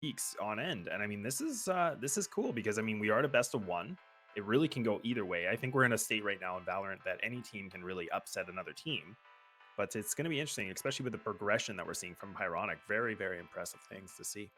weeks on end. And I mean, this is cool because I mean, we are at a best of one. It really can go either way. I think we're in a state right now in Valorant that any team can really upset another team. But it's going to be interesting, especially with the progression that we're seeing from Pyronic. Very, very impressive things to see.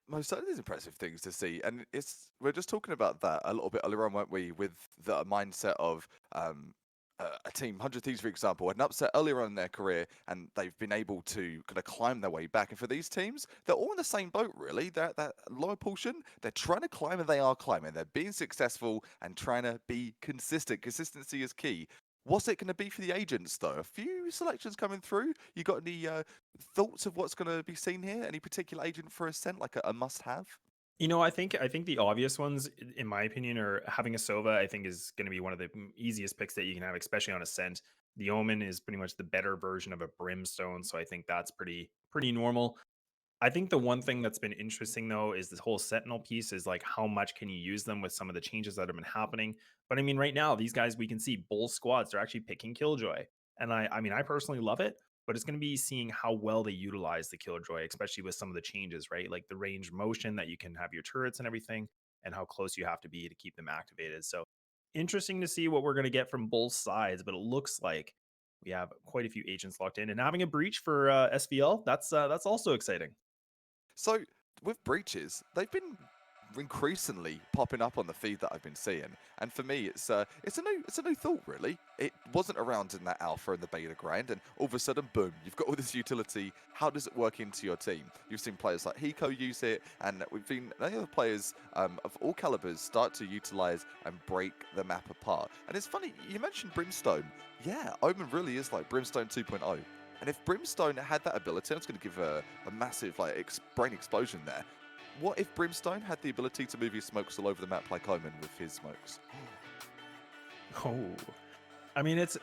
Most certainly is impressive things to see, and it's we're just talking about that a little bit earlier on, weren't we? With the mindset of a team, 100 Thieves, for example, had an upset earlier on in their career, and they've been able to kind of climb their way back. And for these teams, they're all in the same boat, really. They're at that lower portion. They're trying to climb, and they are climbing. They're being successful and trying to be consistent. Consistency is key. What's it going to be for the agents, though? A few selections coming through. You got any thoughts of what's going to be seen here? Any particular agent for Ascent, like a must-have? I think the obvious ones, in my opinion, are having a Sova. I think is going to be one of the easiest picks that you can have, especially on Ascent. The Omen is pretty much the better version of a Brimstone, so I think that's pretty normal. I think the one thing that's been interesting though is this whole Sentinel piece is like how much can you use them with some of the changes that have been happening. But I mean, right now these guys we can see both squads they're actually picking Killjoy, and I mean I personally love it, but it's going to be seeing how well they utilize the Killjoy, especially with some of the changes, right? Like the range motion that you can have your turrets and everything, and how close you have to be to keep them activated. So interesting to see what we're going to get from both sides, but it looks like we have quite a few agents locked in, and having a breach for SVL that's also exciting. So with breaches, they've been increasingly popping up on the feed that I've been seeing, and for me, it's a new thought really. It wasn't around in that alpha and the beta grind, and all of a sudden, boom, you've got all this utility. How does it work into your team? You've seen players like Hiko use it, and we've seen many other players of all calibers start to utilize and break the map apart. And it's funny you mentioned Brimstone. Yeah, Omen really is like Brimstone 2.0. And if Brimstone had that ability, I was going to give a massive like brain explosion there. What if Brimstone had the ability to move his smokes all over the map like Omen with his smokes? Oh, I mean, it's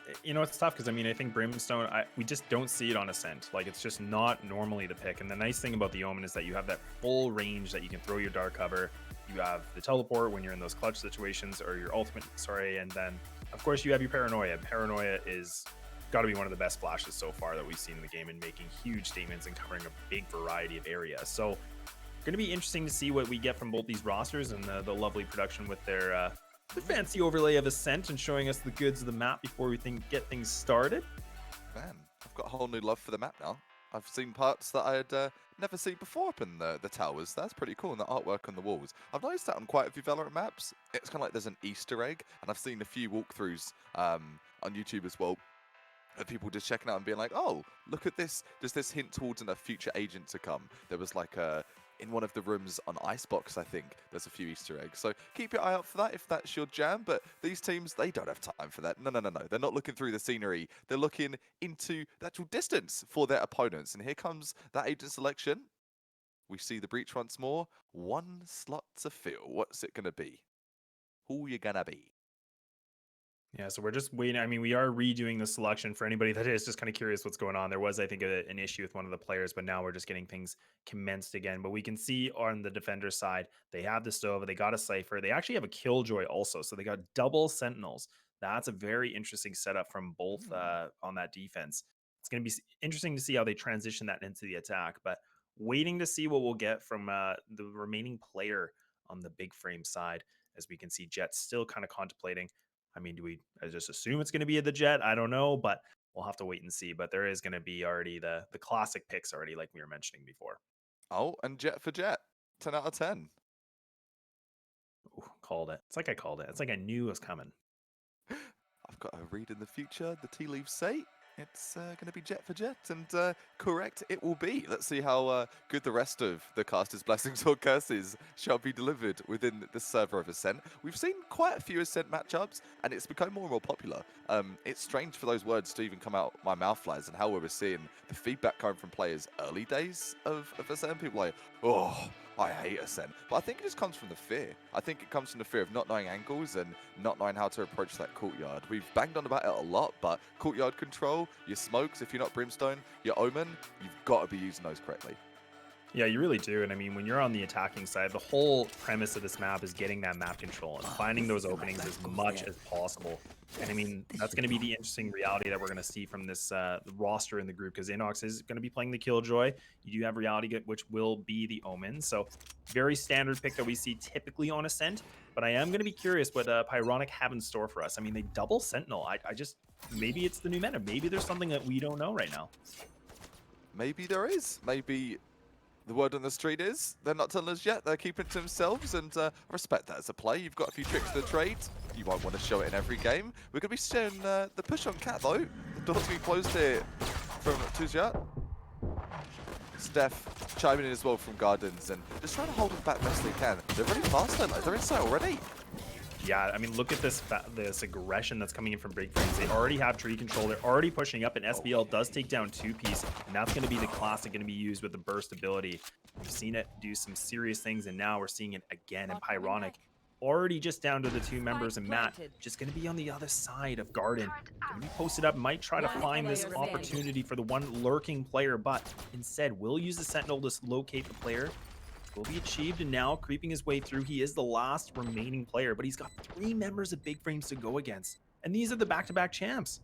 tough because I mean, I think Brimstone, we just don't see it on Ascent. Like, it's just not normally the pick. And the nice thing about the Omen is that you have that full range that you can throw your dark cover. You have the teleport when you're in those clutch situations, or your ultimate. Sorry, and then of course you have your Paranoia. Paranoia is got to be one of the best flashes so far that we've seen in the game, and making huge statements and covering a big variety of areas. So, going to be interesting to see what we get from both these rosters and the lovely production with their the fancy overlay of Ascent and showing us the goods of the map before we get things started. Man, I've got a whole new love for the map now. I've seen parts that I had never seen before up in the towers. That's pretty cool, and the artwork on the walls. I've noticed that on quite a few Valorant maps. It's kind of like there's an Easter egg, and I've seen a few walkthroughs on YouTube as well of people just checking out and being like, "Oh, look at this! Does this hint towards a future agent to come?" There was like a in one of the rooms on Icebox, I think there's a few Easter eggs. So keep your eye out for that if that's your jam. But these teams, they don't have time for that. No, no, no, no. They're not looking through the scenery. They're looking into the actual distance for their opponents. And here comes that agent selection. We see the breach once more. One slot to fill. What's it gonna be? Who you gonna be? Yeah, so we're just waiting. I mean, we are redoing the selection for anybody that is just kind of curious what's going on. There was, I think, an issue with one of the players, but now we're just getting things commenced again. But we can see on the defender side, they have the Stova, they got a Cypher, they actually have a Killjoy also. So they got double Sentinels. That's a very interesting setup from both Hmm. on that defense. It's going to be interesting to see how they transition that into the attack, but waiting to see what we'll get from the remaining player on the big frame side, as we can see Jet still kind of contemplating. I mean, do we just assume it's going to be the Jet? I don't know, but we'll have to wait and see. But there is going to be already the classic picks already, like we were mentioning before. Oh, and Jet for Jet. 10 out of 10. Ooh, called it. It's like I called it. It's like I knew it was coming. I've got a read in the future. The tea leaves say it's going to be Jet for Jet, and correct it will be. Let's see how good the rest of the Caster's Blessings or Curses shall be delivered within the server of Ascent. We've seen quite a few Ascent matchups, and it's become more and more popular. It's strange for those words to even come out my mouth, Flies, and how we were seeing the feedback coming from players early days of Ascent. People like, oh, I hate Ascent. But I think it just comes from the fear. I think it comes from the fear of not knowing angles and not knowing how to approach that courtyard. We've banged on about it a lot, but courtyard control, your smokes, if you're not Brimstone, your Omen, you've got to be using those correctly. Yeah, you really do. And I mean, when you're on the attacking side, the whole premise of this map is getting that map control and finding those openings as much as possible. And I mean, that's going to be the interesting reality that we're going to see from this roster in the group, because Inox is going to be playing the Killjoy. You do have Reality, which will be the Omen. So very standard pick that we see typically on Ascent. But I am going to be curious what Pyronic have in store for us. I mean, they double Sentinel. I just, maybe it's the new meta. Maybe there's something that we don't know right now. Maybe there is. Maybe the word on the street is they're not telling us yet. They're keeping it to themselves, and I respect that as a play. You've got a few tricks to the trade. You won't want to show it in every game. We're going to be showing the push on Cat, though. The door's going to be closed here from Tuzia. Steph chiming in as well from Gardens, and just trying to hold them back best they can. They're really fast, though. They're inside already. Yeah, I mean, look at this aggression that's coming in from Big Frames. They already have tree control. They're already pushing up, and SBL does take down 2-piece, and that's going to be the classic going to be used with the burst ability. We've seen it do some serious things, and now we're seeing it again in Pyronic. Already just down to the 2 members, and Matt just going to be on the other side of Garden. Going to be posted up, might try to find this opportunity for the one lurking player, but instead will use the Sentinel to locate the player. Will be achieved, and now creeping his way through, he is the last remaining player, but he's got 3 members of Big Frames to go against, and these are the back-to-back champs.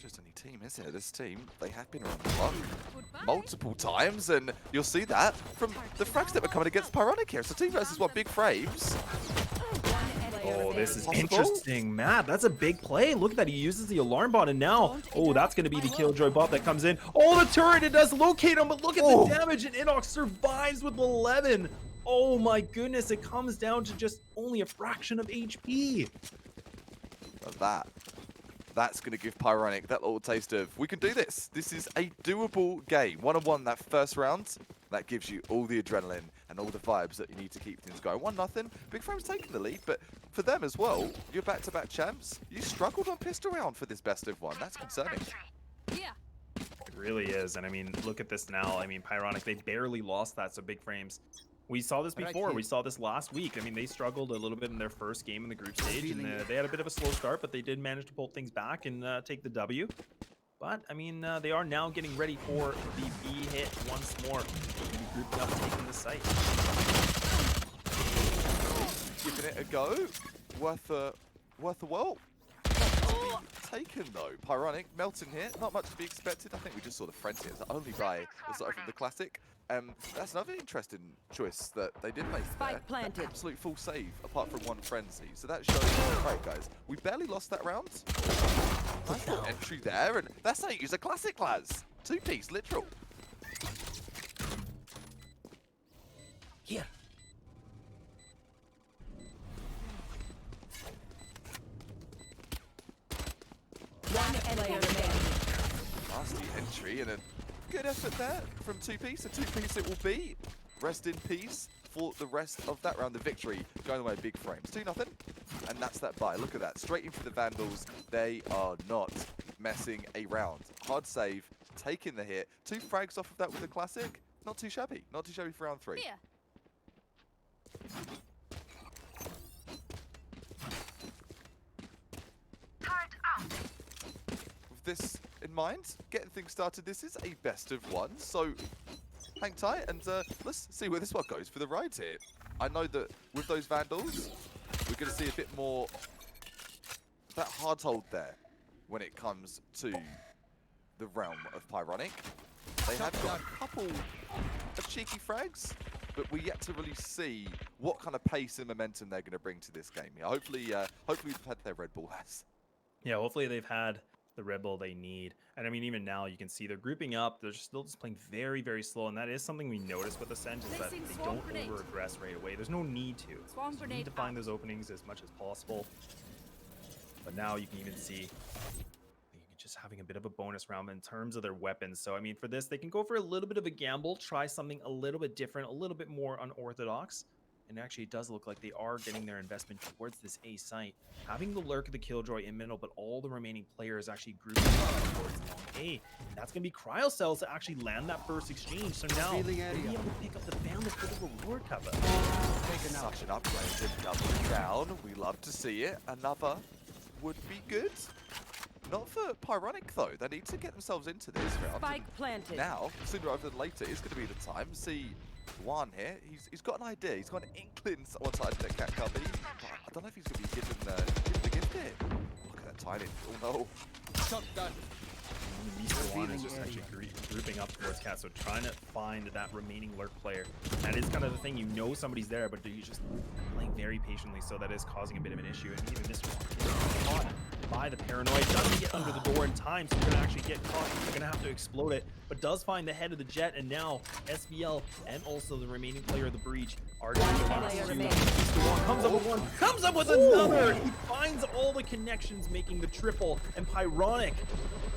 Just any team, is it? This team, they have been around the block multiple times, and you'll see that from the frags that were coming against Pyronic here. So team versus what, Big Frames? Oh, this is interesting. Matt, that's a big play. Look at that. He uses the alarm bot, and now, oh, that's going to be the Killjoy bot that comes in. Oh, the turret, it does locate him, but look at the damage, and Inox survives with 11. Oh my goodness, it comes down to just only a fraction of HP. That's going to give Pyronic that little taste of, we can do this. This is a doable game. 1-on-1 that first round, that gives you all the adrenaline and all the vibes that you need to keep things going. 1-0, Big Frame's taking the lead, but for them as well, you're back-to-back champs. You struggled on pistol round for this best of one. That's concerning. It really is, and I mean, look at this now. I mean, Pyronic, they barely lost that, so Big Frames. We saw this before. We saw this last week. I mean, they struggled a little bit in their first game in the group stage, and they had a bit of a slow start, but they did manage to pull things back and take the W. But, I mean, they are now getting ready for the B hit once more. They're going to be grouping up, taking the site. Giving it a go. Worth a whirl. Taken though. Pyronic melting here. Not much to be expected. I think we just saw the frenzy. It's the only buy aside from the classic. That's another interesting choice that they did make there. An absolute full save apart from one frenzy. So that shows, right guys, we barely lost that round. Nice little entry there, and that's how you use a classic, lads. 2-piece, literal. Here. Nasty entry and a good effort there from 2-piece. A 2-piece it will be. Rest in peace for the rest of that round. The victory going away Big Frames. 2-0. And that's that buy. Look at that. Straight in for the Vandals. They are not messing around. Hard save. Taking the hit. 2 frags off of that with the classic. Not too shabby. Not too shabby for round 3. Here. With this in mind, getting things started, this is a best of 1, so hang tight and let's see where this one goes for the ride here. I know that with those Vandals, we're going to see a bit more that hard hold there when it comes to the realm of Pyronic. They have got a couple of cheeky frags, but we're yet to really see what kind of pace and momentum they're going to bring to this game. Yeah, hopefully they've had their Red Bull has. Yeah, hopefully they've had the Red Bull they need. And I mean, even now you can see they're grouping up. They're still just playing very, very slow. And that is something we notice with Ascent, is that they don't over-aggress right away. There's no need to. You need to find those openings as much as possible. But now you can even see just having a bit of a bonus round in terms of their weapons. So, I mean, for this, they can go for a little bit of a gamble, try something a little bit different, a little bit more unorthodox. And actually, it does look like they are getting their investment towards this A site. Having the lurk of the Killjoy in middle, but all the remaining players actually grouping up towards long A. And that's going to be Cryo Cells to actually land that first exchange. So now, they'll be able to pick up the Bandit for the reward cover. Such an upgrade and doubling down. We love to see it. Another would be good. Not for Pyronic though. They need to get themselves into this round. Spike planted. Now, sooner rather than later, is going to be the time. See Juan here. He's got an idea. He's got an inkling one side of that cat can't be. But I don't know if he's going to be given the gift here. Look at that timing. Oh no. Showdown. Mr. Juan is just actually grouping up towards Cat, so trying to find that remaining lurk player. That is kind of the thing. You know somebody's there, but you're just playing very patiently, so that is causing a bit of an issue. And even Mr. Juan is caught by the Paranoid. Doesn't get under the door in time, so you're going to actually get caught. You're going to have to explode it, but does find the head of the Jet, and now SBL and also the remaining player of the Breach are going to be the last two. Mr. Juan comes up with one, comes up with another. He finds all the connections, making the triple, and Pyronic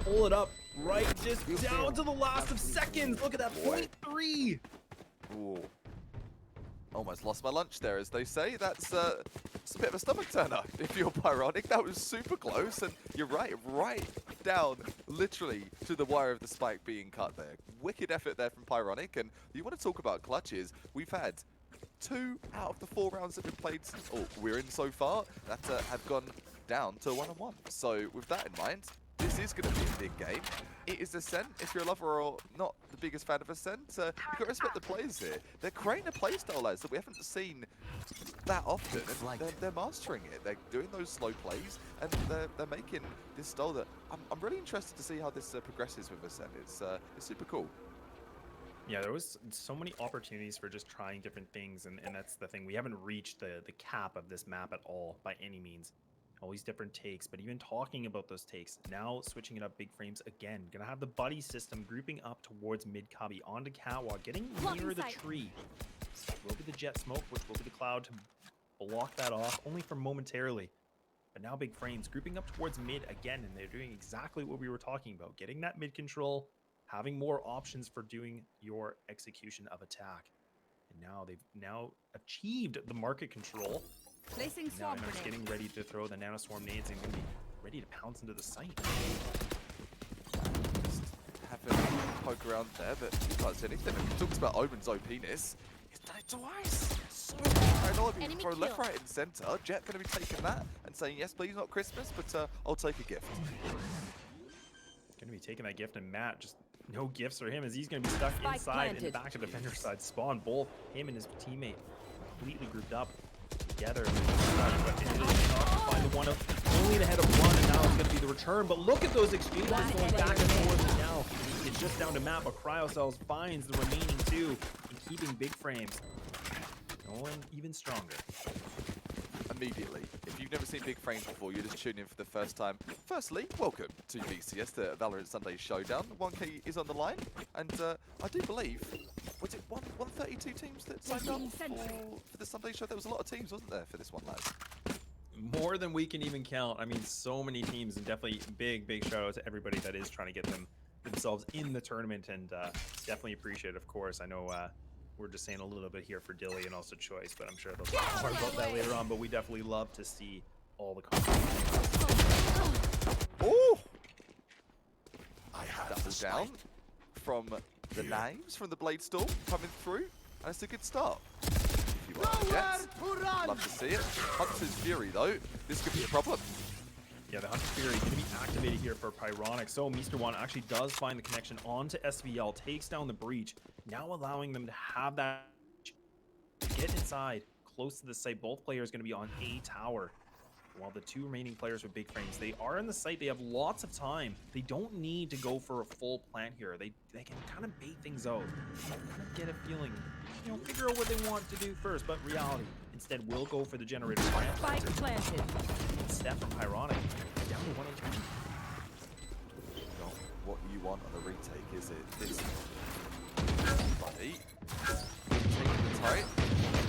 pull it up right just down to the last of seconds. Look at that, 0.3. Ooh. Almost lost my lunch there, as they say. That's a bit of a stomach turner if you're Pyronic. That was super close, and you're right down, literally, to the wire of the spike being cut there. Wicked effort there from Pyronic, and you want to talk about clutches. We've had 2 out of the 4 rounds that we've played, or we're in so far, that have gone down to 1-on-1. So with that in mind, this is going to be a big game. It is Ascent. If you're a lover or not the biggest fan of Ascent, you've got to respect the players here. They're creating a playstyle, lads, that we haven't seen that often. And they're mastering it. They're doing those slow plays, and they're making this style that I'm really interested to see how this progresses with Ascent. It's super cool. Yeah, there was so many opportunities for just trying different things, and that's the thing. We haven't reached the cap of this map at all by any means. All these different takes, but even talking about those takes, now switching it up big frames again. Gonna have the buddy system grouping up towards mid cubby onto Catwalk, getting near the tree. Will be the jet smoke, which will be the cloud to block that off, only for momentarily. But now big frames grouping up towards mid again, and they're doing exactly what we were talking about, getting that mid control, having more options for doing your execution of attack. And now they've achieved the market control. Placing Now swamp just grenade. getting ready to throw the nanoswarm nades and gonna be ready to pounce into the site. Just having a poke around there, but he can't see anything. And he talks about Omen's OPness. He's done it twice. So paranoid. He can throw left, right, and center. Jet going to be taking that and saying, yes, please, not Christmas, but I'll take a gift. Gonna be taking that gift, and Matt just no gifts for him as he's gonna be stuck Spike inside in the planted. back of the defender side spawn. Both him and his teammate completely grouped up together. But it is enough to find the one of only the head of one, and now it's gonna be the return. But look at those exchanges going back and forth, and now it's just down to Matt. But Cryocells finds the remaining 2 and keeping big frames going even stronger. Immediately. If you've never seen big frames before, you're just tuning in for the first time. Firstly, welcome to VCS, the Valorant Sunday Showdown. 1K is on the line, and I do believe, was it 132 teams that signed up for the Sunday show? There was a lot of teams, wasn't there, for this one, lads? More than we can even count. I mean, so many teams, and definitely big shout out to everybody that is trying to get themselves in the tournament, and definitely appreciate it, of course. I know we're just saying a little bit here for Dilly and also Choice, but I'm sure they'll talk more about that later on. But we definitely love to see all the content. Oh! Double down from the names from the Blade Storm coming through, and it's a good start. If you are the Jets, love to see it. Hunter's Fury though, this could be a problem. Yeah, the Hunter's Fury going to be activated here for Pyronic. So Mr. One actually does find the connection onto SVL, takes down the breach, now allowing them to have that to get inside, close to the site. Both players going to be on a tower, while the 2 remaining players with big frames, they are in the site. They have lots of time. They don't need to go for a full plant here. They can kind of bait things out, kind of get a feeling, you know, figure out what they want to do first. But reality instead will go for the generator plant. Spike planted. Step from Pyronic down to 102. Not what you want on a retake, is it? This buddy taking the turret,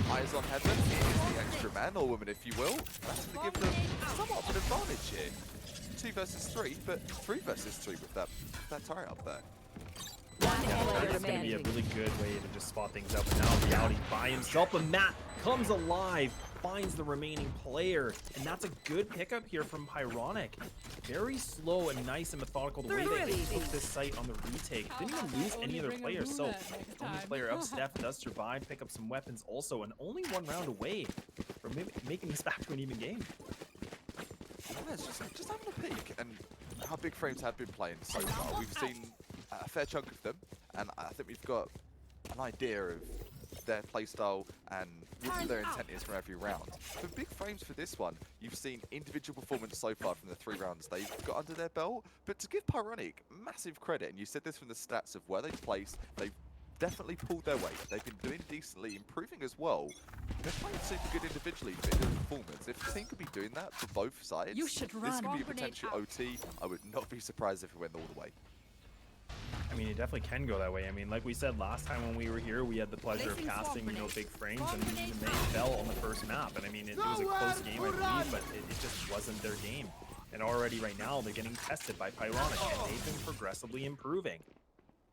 eyes on heaven. It is the extra man or woman, if you will. That's going to give them somewhat of an advantage here. 2 versus 3, but 3 versus 3 with that turret up there. It's going to be a really good way to just spot things out. But now Reality by himself, but Matt comes alive, finds the remaining player, and that's a good pickup here from Pyronic. Very slow and nice and methodical the way they took this site on the retake. Didn't even lose any of their players, so only player up, Steph, does survive, pick up some weapons also, and only 1 round away from making this back to an even game. Yeah, it's just having a peek, and how Big Frames have been playing so far. We've seen a fair chunk of them, and I think we've got an idea of their playstyle and what their intent is from every round. For Big Frames for this one, you've seen individual performance so far from the 3 rounds they've got under their belt, but to give Pyronic massive credit, and you said this from the stats of where they've placed, they've definitely pulled their weight. They've been doing decently, improving as well. They're playing super good individually for individual performance. If the team could be doing that for both sides, You should this run. could be a Bomb potential grenade OT. I would not be surprised if it went all the way. I mean, it definitely can go that way. I mean, like we said last time when we were here, we had the pleasure of Placing swamp casting, grenade. Big Frames, Swamp and grenade they out. fell on the first map. And I mean, it was a close game, I believe, but it just wasn't their game. And already right now, they're getting tested by Pyronic, and they've been progressively improving.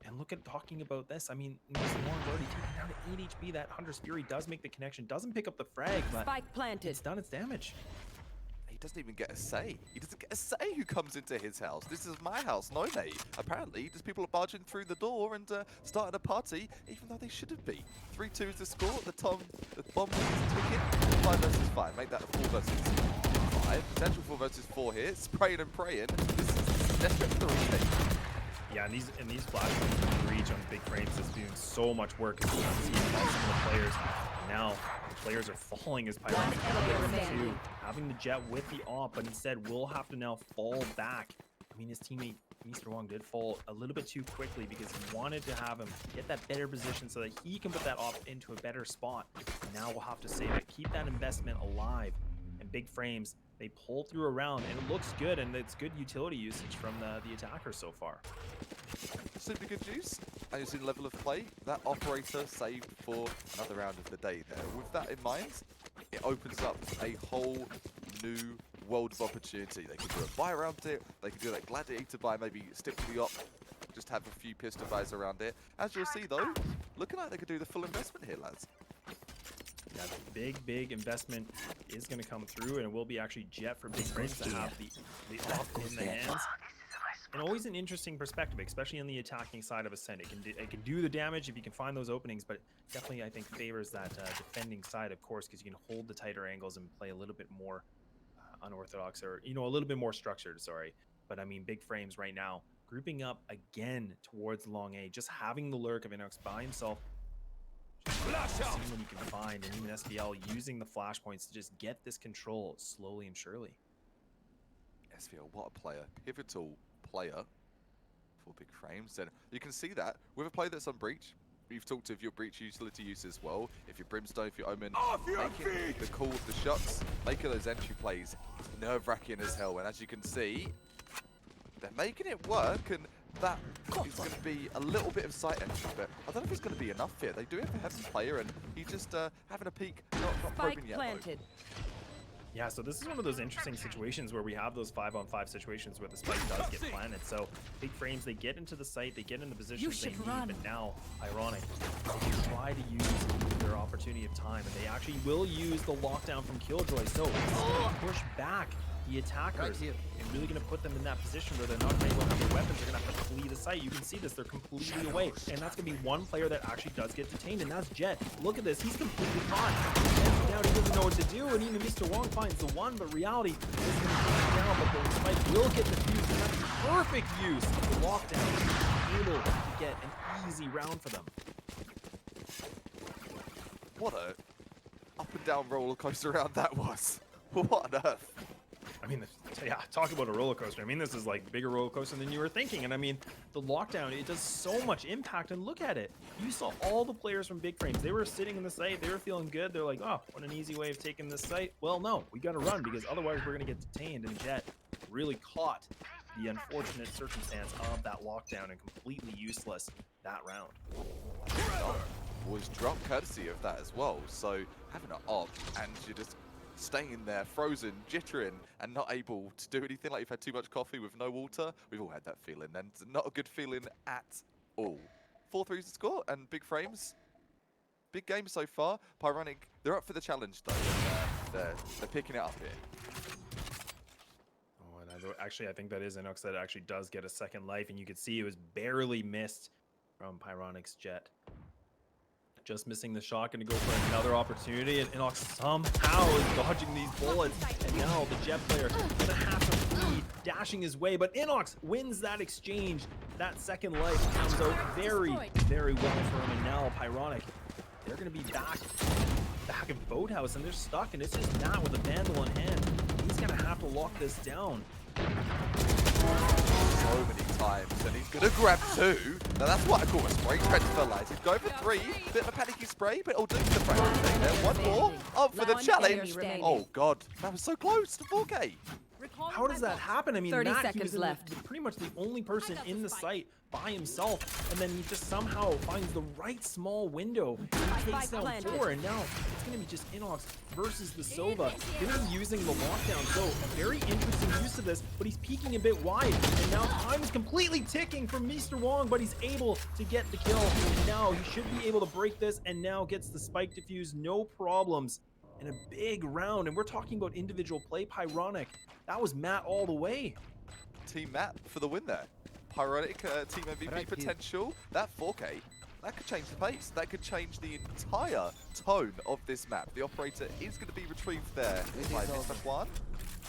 And look at talking about this. I mean, Mr. Warren's already taken down to 8 HP. That Hunter's Fury does make the connection, doesn't pick up the frag, but Spike planted. it's done its damage. He doesn't even get a say. He doesn't get a say who comes into his house. This is my house, no mate. Apparently, just people are barging through the door and starting a party, even though they shouldn't be. 3-2 is the score. The bomb is ticking. 5 versus 5. Make that a 4 versus 5. Potential 4 versus 4 here. Spraying and praying. This is desperate for the retake. Yeah, and these flash reach on Big Frames is doing so much work. As you can see from some of the players. Now the players are falling as Pyronic remaining. having the jet with the op, but instead will have to now fall back. I mean, his teammate Mr. Wong did fall a little bit too quickly because he wanted to have him get that better position so that he can put that op into a better spot. Now we'll have to say that keep that investment alive. And Big Frames, they pull through a round, and it looks good, and it's good utility usage from the attacker so far. Super good juice. And you see the level of play. That operator saved for another round of the day there. With that in mind, it opens up a whole new world of opportunity. They can do a buy around it. They can do that gladiator buy, maybe stick to the op, just have a few pistol buys around it. As you'll see though, looking like they could do the full investment here, lads. Yeah, the big investment is going to come through, and it will be actually jet for Big Frames to have the op in the hands. And always an interesting perspective, especially on the attacking side of Ascent. It can do the damage if you can find those openings, but definitely I think favors that defending side, of course, because you can hold the tighter angles and play a little bit more unorthodox, or a little bit more structured. Sorry, but I mean, Big Frames right now grouping up again towards long A, just having the lurk of Inox by himself. Seeing what you can find, and even SVL using the flashpoints to just get this control slowly and surely. SVL, what a player. Pivotal player for Big Frames. And you can see that with a player that's on Breach. You've talked of your Breach utility use as well. If you're Brimstone, if you're Omen, making the call of the shots, making those entry plays, nerve-wracking as hell. And as you can see, they're making it work, and that is going to be a little bit of sight entry, but I don't know if it's going to be enough here. They do have a heavy player, and he's just having a peek, not probing Spike yet. planted. Yeah, so this is one of those interesting situations where we have those 5-on-5 situations where the spike does get planted. So Big Frames, they get into the site, they get in the positions they should need, run. but now, Pyronic, they try to use their opportunity of time, and they actually will use the lockdown from Killjoy. So push back the attackers and really going to put them in that position where they're not going to have their weapons. They're going to have to flee the site. You can see this. They're completely away. And that's going to be one player that actually does get detained, and that's Jet. Look at this. He's completely caught. And now he doesn't know what to do, and even Mr. Wong finds the one, but reality is going to take him down, but the spike will get defused, and that's perfect use of the lockdown. Able to get an easy round for them. What a up and down roller coaster round that was. What on earth? I mean, yeah, talk about a roller coaster. I mean, this is like bigger roller coaster than you were thinking. And I mean, the lockdown, it does so much impact. And look at it. You saw all the players from Big Frames. They were sitting in the site. They were feeling good. They're like, oh, what an easy way of taking this site. Well, no, we got to run because otherwise we're going to get detained. And Jet really caught the unfortunate circumstance of that lockdown and completely useless that round. Was dropped courtesy of that as well. So having an op and you're just staying there, frozen, jittering, and not able to do anything, like you've had too much coffee with no water. We've all had that feeling, and it's not a good feeling at all. 4-3 to score, and Big Frames, big game so far. Pyronic, they're up for the challenge though. They're picking it up here. Oh, and actually, I think that is Inox that actually does get a second life, and you could see it was barely missed from Pyronic's Jet. Just missing the shot, going to go for another opportunity, and Inox somehow is dodging these bullets. And now the Jet player going to have to flee, dashing his way, but Inox wins that exchange. That second life comes out very, very well for him. And now Pyronic, they're going to be back in Boathouse, and they're stuck, and it's just Matt with a Vandal in hand. He's going to have to lock this down. So many times, and he's gonna grab 2. Now that's what I call a spray transfer light. He's going for 3, bit of a panicky spray, but it'll do the frame thing there. One more, up for the challenge. Oh god, that was so close to 4K. How does that happen? I mean, 30 Matt, he seconds was left. pretty much the only person in the site by himself, and then he just somehow finds the right small window. He takes down 4, and now it's going to be just Inox versus the Sova. Going to be using the lockdown, so very interesting use of this, but he's peeking a bit wide, and now time is completely ticking from Mr. Wong, but he's able to get the kill, and now he should be able to break this, and now gets the spike defuse, no problems. In a big round, and we're talking about individual play. Pyronic, that was Matt all the way. Team Matt for the win there. Pyronic team MVP potential. That 4K, that could change the pace. That could change the entire tone of this map. The operator is going to be retrieved there by Mr. Juan.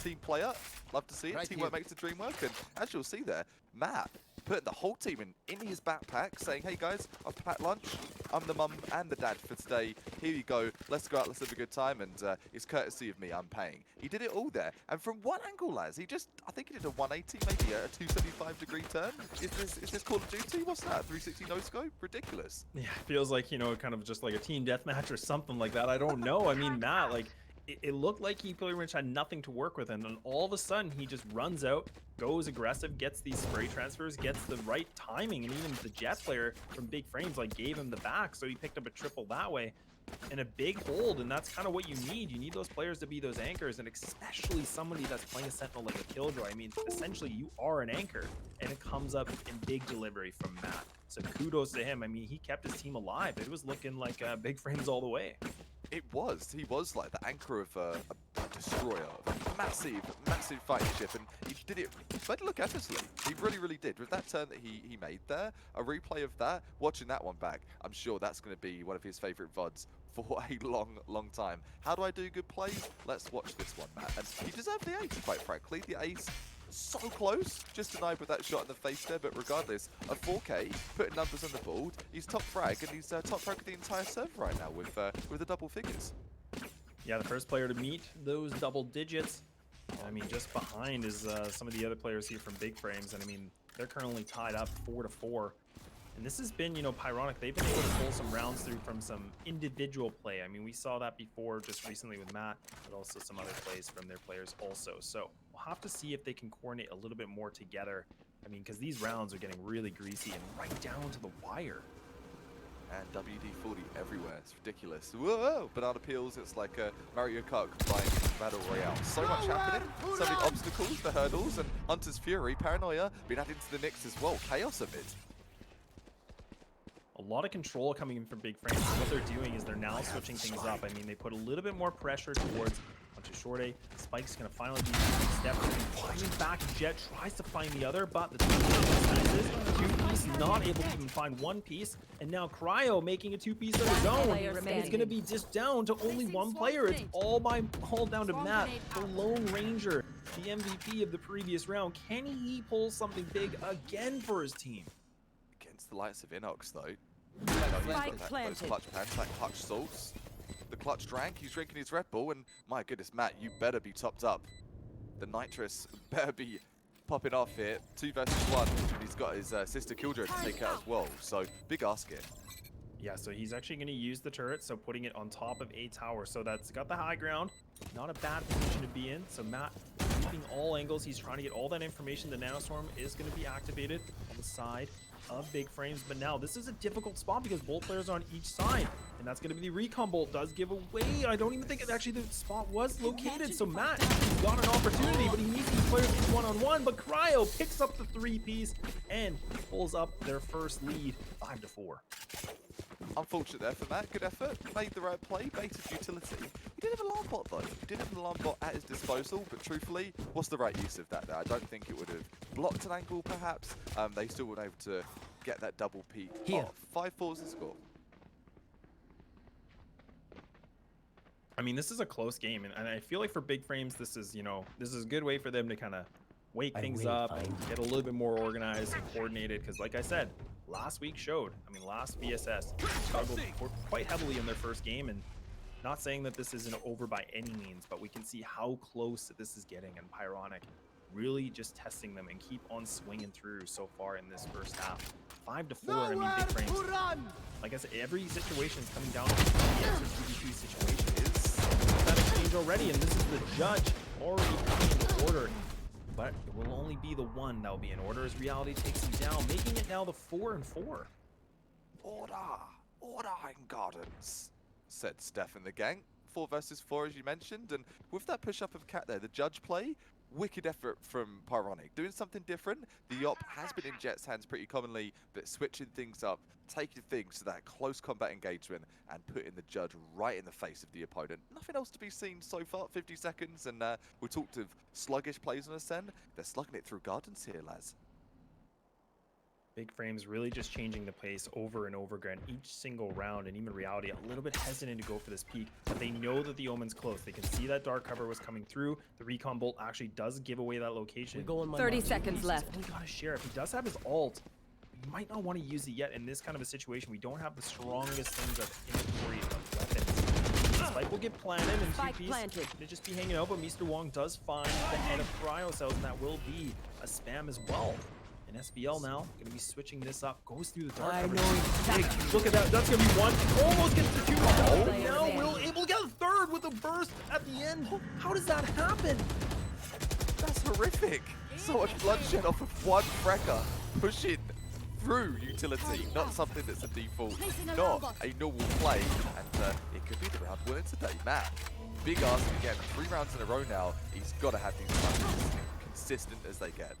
Team player, love to see it. Teamwork makes the dream work, and as you'll see there, Matt putting the whole team in his backpack, saying, hey guys, I've packed lunch. I'm the mum and the dad for today. Here you go. Let's go out. Let's have a good time. And it's courtesy of me. I'm paying. He did it all there. And from one angle, lads, I think he did a 180, maybe a 275-degree turn. Is this Call of Duty? What's that? 360 no scope? Ridiculous. Yeah, it feels like, you know, kind of just like a team deathmatch or something like that. I don't know. I mean, Matt, like, it looked like he pretty much had nothing to work with, and then all of a sudden he just runs out, goes aggressive, gets these spray transfers, gets the right timing, and even the Jet player from Big Frames like gave him the back, so he picked up a triple that way and a big hold. And that's kind of what you need. You need those players to be those anchors, and especially somebody that's playing a Sentinel like a Killjoy. I mean, essentially you are an anchor, and it comes up in big delivery from Matt. So kudos to him. I mean, he kept his team alive. It was looking like Big Frames all the way. He was like the anchor of a destroyer, of a massive fighting ship, and he did it look effortlessly. He really did. With that turn that he made there, a replay of that, watching that one back, I'm sure that's going to be one of his favorite VODs for a long time. How do I do good plays? Let's watch this one, Matt. And he deserved the ace, quite frankly. The ace, so close, just denied with that shot in the face there, but regardless, a 4K, putting numbers on the board, he's top frag, and he's top frag of the entire server right now with the double figures. Yeah, the first player to meet those double digits. I mean, just behind is some of the other players here from Big Frames, and I mean, they're currently tied up 4-4. And this has been, you know, Pyronic, they've been able to pull some rounds through from some individual play. I mean, we saw that before just recently with Matt, but also some other plays from their players also. So we'll have to see if they can coordinate a little bit more together. I mean, because these rounds are getting really greasy and right down to the wire. And WD-40 everywhere. It's ridiculous. Whoa! Banana peels. It's like a Mario Kart combined Battle Royale. So much happening. So many obstacles, the hurdles, and Hunter's Fury, Paranoia, being added to the mix as well. Chaos of it. A lot of control coming in from Big Frames. What they're doing is they're now switching things up. I mean, they put a little bit more pressure towards onto Short A. Spike's going to finally be stepped in. Finding back, Jet tries to find the other, but the two-piece not able to even find one piece. And now Cryo making a two-piece of his own. And it's going to be just down to only one player. It's all down to Matt, the Lone Ranger, the MVP of the previous round. Can he pull something big again for his team? Against the likes of Inox, though. Those clutch pants, that clutch sauce. The clutch drank, he's drinking his Red Bull, and my goodness, Matt, you better be topped up. The nitrous better be popping off here. 2 versus 1, and he's got his sister Killjoy to take out as well, so big ask here. Yeah, so he's actually going to use the turret, so putting it on top of a tower. So that's got the high ground. Not a bad position to be in. So Matt keeping all angles. He's trying to get all that information. The Nanostorm is going to be activated on the side of Big Frames. But now this is a difficult spot because bolt players are on each side. And that's going to be the recon bolt. Does give away. I don't even think actually the spot was located. So Matt got an opportunity, but he needs these players in one-on-one. But Cryo picks up the 3-piece and pulls up their first lead, 5-4. Unfortunate there for Matt. Good effort. Made the right play. Baited utility. He did have an alarm bot though. He did have an alarm bot at his disposal, but truthfully, what's the right use of that there? I don't think it would have blocked an angle perhaps. They still weren't able to get that double peak. Here. Oh, 5-4's the score. I mean, this is a close game, and I feel like for Big Frames, this is, you know, this is a good way for them to kind of wake I things will up, find you. get a little bit more organized and coordinated. Because, like I said, last week showed. I mean, last VSS struggled quite heavily in their first game, and not saying that this isn't over by any means, but we can see how close that this is getting, and Pyronic really just testing them and keep on swinging through so far in this first half. 5 to 4. I mean, Big Frames. Like I said, every situation is coming down to the 2v2 situation. Is that exchange already, and this is the judge already coming in order. But it will only be the one that will be in order as reality takes him down, making it now the 4-4. Order in gardens, said Steph and the gang. 4 versus 4, as you mentioned, and with that push up of Cat there, the judge play, wicked effort from Pyronic. Doing something different. The op has been in Jet's hands pretty commonly, but switching things up, taking things to that close combat engagement, and putting the judge right in the face of the opponent. Nothing else to be seen so far. 50 seconds, and we talked of sluggish plays on Ascend. They're slugging it through gardens here, lads. Big Frames really just changing the pace over and over again each single round, and even reality a little bit hesitant to go for this peak, but they know that the omen's close. They can see that dark cover was coming through. The recon bolt actually does give away that location. 30 seconds left. He's gotta share. If he does have his ult, he might not want to use it yet in this kind of a situation. We don't have the strongest things of inventory of weapons. Spike will get planted and Spike 2 planted. to just be hanging out, but Mr. Wong does find the head of Cryo Cells, and that will be a spam as well. And SBL now gonna be switching this up. Goes through the dark cover. Big. Look at that. That's gonna be one. Almost gets the 2. Oh, now Will able to get a 3rd with a burst at the end. How does that happen? That's horrific. So much bloodshed off of one Frecker pushing through utility. Not something that's a default, not a normal play. And it could be the round winner today. Matt, big ask again. 3 rounds in a row now. He's got to have these matches consistent as they get.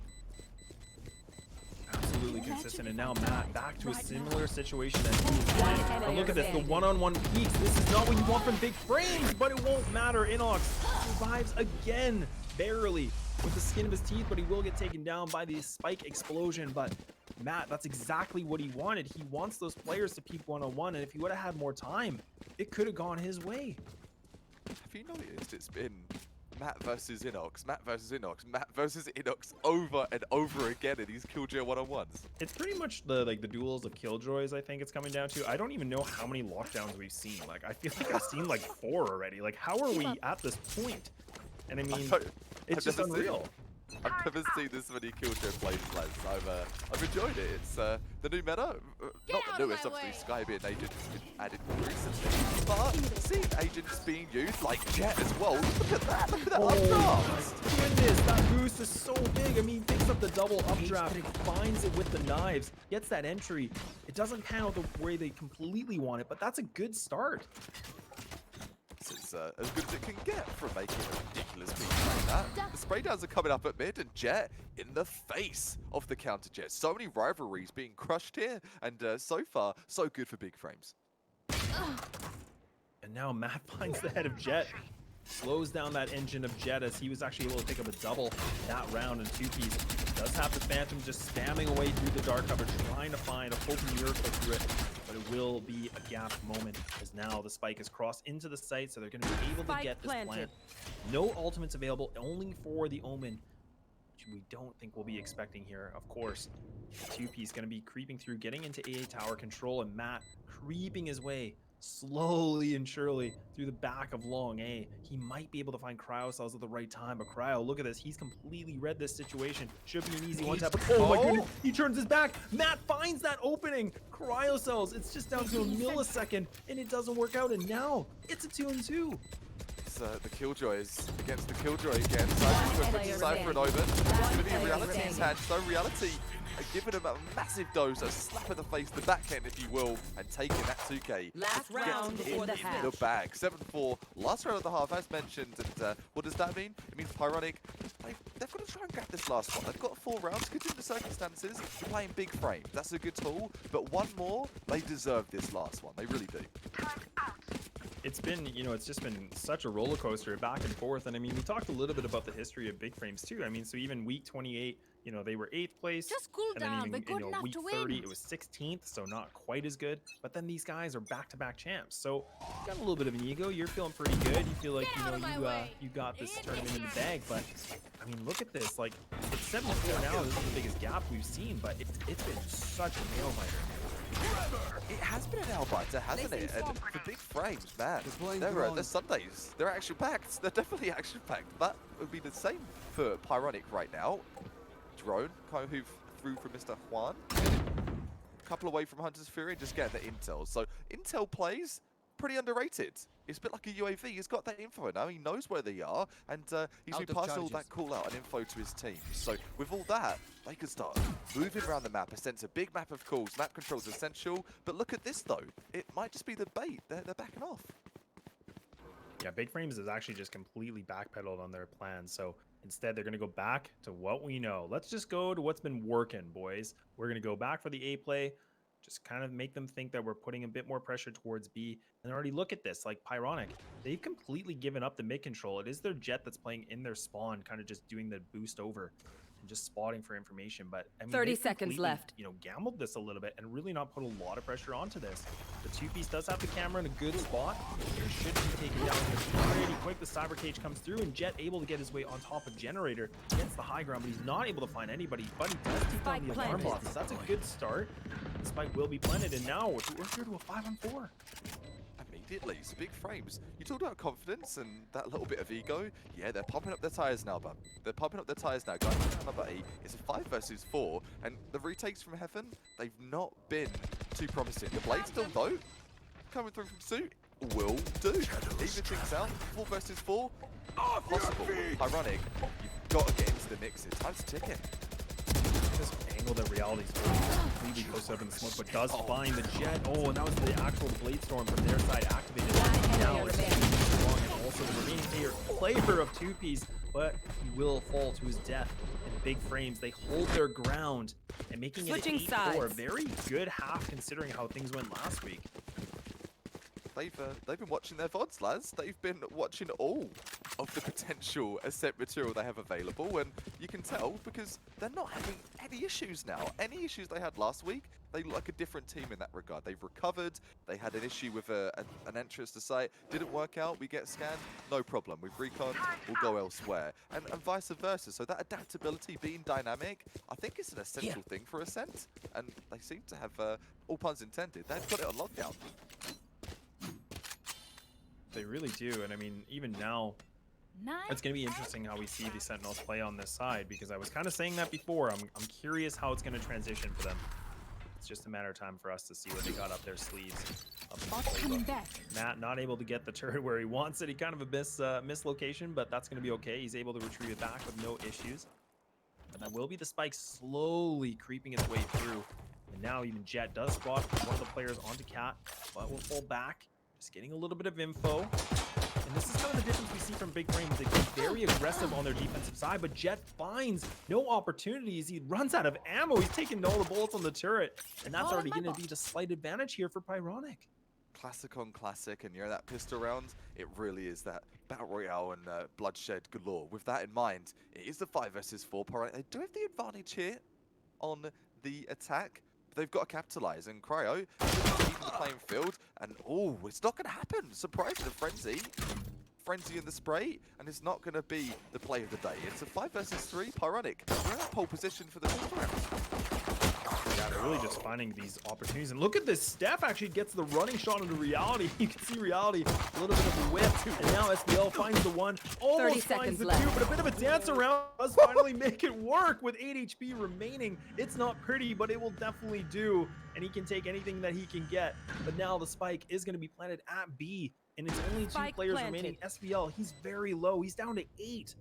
Absolutely consistent, and now Matt back to a similar situation that he was playing. And look at this, the one-on-one peaks. This is not what you want from Big Frames, but it won't matter. Inox survives again, barely, with the skin of his teeth, but he will get taken down by the spike explosion. But Matt, that's exactly what he wanted. He wants those players to peak one-on-one, and if he would have had more time, it could have gone his way. Have you noticed it's been Matt versus Inox, Matt versus Inox, Matt versus Inox over and over again in these Killjoy one-on-ones? It's pretty much the duels of Killjoys, I think it's coming down to. I don't even know how many lockdowns we've seen. Like, I feel like I've seen like 4 already. Like, how are we at this point? And I mean, it's just unreal. I've never seen this many Killjoy plays, lads. I've enjoyed it. It's the new meta. Not the newest, obviously. Skybeard agents been added more recently, but seeing agents being used like Jet as well. Look at that! Look at that updraft! Goodness, that boost is so big. I mean, picks up the double updraft, finds it with the knives, gets that entry. It doesn't pan out the way they completely want it, but that's a good start. It's as good as it can get from making a ridiculous piece like that. The spray downs are coming up at mid, and Jet in the face of the counter Jet. So many rivalries being crushed here, and so far, so good for Big Frames. And now Matt finds the head of Jet. Slows down that engine of Jet as he was actually able to pick up a double that round and 2-piece. Does have the Phantom just spamming away through the dark cover, trying to find a poking miracle through it. But it will be a gap moment as now the spike is crossed into the site, so they're going to be able to get this plant. No ultimates available, only for the Omen, which we don't think we'll be expecting here. Of course, 2-piece going to be creeping through, getting into AA tower control, and Matt creeping his way slowly and surely through the back of long A. He might be able to find Cryo Cells at the right time, but Cryo, look at this. He's completely read this situation. Should be an easy one tap, but oh my goodness, he turns his back. Matt finds that opening. Cryo Cells, it's just down to a millisecond, and it doesn't work out, and now it's a 2-2. It's the Killjoys against the Killjoy again. Cypher and over. It's going to be Reality's hand. So Reality giving him a massive dose, a slap in the face, the backhand, if you will, and taking that 2K. Last round before the half. In the bag. 7-4, last round of the half, as mentioned. And what does that mean? It means Pyronic, they've got to try and grab this last one. They've got 4 rounds, considering the circumstances. You're playing Big Frame. That's a good tool. But one more, they deserve this last one. They really do. it's been, it's just been such a roller coaster back and forth. And I mean, we talked a little bit about the history of big frames too. I mean, so even week 28, they were 8th place. Just cool And then down. even, We're good enough week to 30, win. it was 16th, so not quite as good. But then these guys are back-to-back champs. So you got a little bit of an ego. You're feeling pretty good. You feel like, you got this tournament in the bag. But I mean, look at this. Like, it's 7-4 now. This is the biggest gap we've seen, but it's been such a nail biter. It has been an nail-biter, hasn't it? And for big frames, man, they're Sundays. They're action-packed. They're definitely action-packed. That would be the same for Pyronic right now. Drone, kind of through from Mr. Juan. A couple away from Hunter's Fury and just getting the intel. So intel plays pretty underrated. It's a bit like a UAV. He's got that info now. He knows where they are, and he's been passing all that call out and info to his team. So with all that, they can start moving around the map. It's a big map of calls. Map control is essential. But look at this though. It might just be the bait. They're backing off. Yeah, Big Frames has actually just completely backpedaled on their plans. So instead, they're going to go back to what we know. Let's just go to what's been working, boys. We're going to go back for the A play. Just kind of make them think that we're putting a bit more pressure towards B. And already look at this, like Pyronic. They've completely given up the mid control. It is their Jet that's playing in their spawn, kind of just doing the boost over and just spotting for information. But I mean, 30 they've seconds completely, left. Gambled this a little bit and really not put a lot of pressure onto this. The 2-piece does have the camera in a good spot. Here should be taken down here pretty quick. The Cyber Cage comes through, and Jet able to get his way on top of Generator. Gets the high ground, but he's not able to find anybody. But he does take down the alarm box. So that's a good start. The spike will be planted, and now we're here to a 5-on-4. Immediately, so big frames. You talked about confidence and that little bit of ego. Yeah, they're pumping up their tires now, but they're pumping up their tires now. Going down number 8. It's a 5 versus 4, and the retakes from Heaven, they've not been too promising. The Blade still though, coming through from suit, will do. Even things out. 4 versus 4, possible. Ironic, you've got to get into the mix. It's time's ticking. This angle that Reality's completely goes up in the smoke, but does find the Jet. Oh, and that was the actual Blade Storm from their side activated. Now it's strong, and also the remaining player of 2-piece, but he will fall to his death. In Big Frames, they hold their ground and making it 8-4. Very good half considering how things went last week. They've been watching their VODs, lads. They've been watching all of the potential ascent material they have available, and you can tell because they're not having any issues now. Any issues they had last week, they look like a different team in that regard. They've recovered. They had an issue with an entrance to site. Didn't work out. We get scanned. No problem. We've reconned. We'll go elsewhere. And vice versa. So that adaptability, being dynamic, I think is an essential thing for Ascent. And they seem to have, all puns intended, they've got it on lockdown. They really do, and I mean, even now, it's going to be interesting how we see the Sentinels play on this side, because I was kind of saying that before. I'm curious how it's going to transition for them. It's just a matter of time for us to see what they got up their sleeves. Matt not able to get the turret where he wants it. He kind of a mislocation, but that's going to be okay. He's able to retrieve it back with no issues. And that will be the spike slowly creeping its way through. And now even Jet does spot one of the players onto Cat, but will fall back. Just getting a little bit of info. And this is kind of the difference we see from Big Frames. They get very aggressive on their defensive side, but Jet finds no opportunities. He runs out of ammo. He's taking all the bullets on the turret. And that's already going to be the slight advantage here for Pyronic. Classic on classic, and that pistol round, it really is that Battle Royale and bloodshed galore. With that in mind, it is the 5 versus 4 Pyronic. They do have the advantage here on the attack. They've got to capitalize, and Cryo even the playing field, and oh, it's not going to happen. Surprising the frenzy in the spray, and it's not going to be the play of the day. It's a 5 versus 3 Pyronic. We're in pole position for the first round. Yeah, they're really just finding these opportunities. And look at this. Steph actually gets the running shot into Reality. You can see Reality, a little bit of a whip. And now SBL finds the one. Almost finds the 2, but a bit of a dance around does finally make it work with 8 HP remaining. It's not pretty, but it will definitely do. And he can take anything that he can get. But now the spike is going to be planted at B. And it's only 2 players remaining. SBL, he's very low. He's down to 8.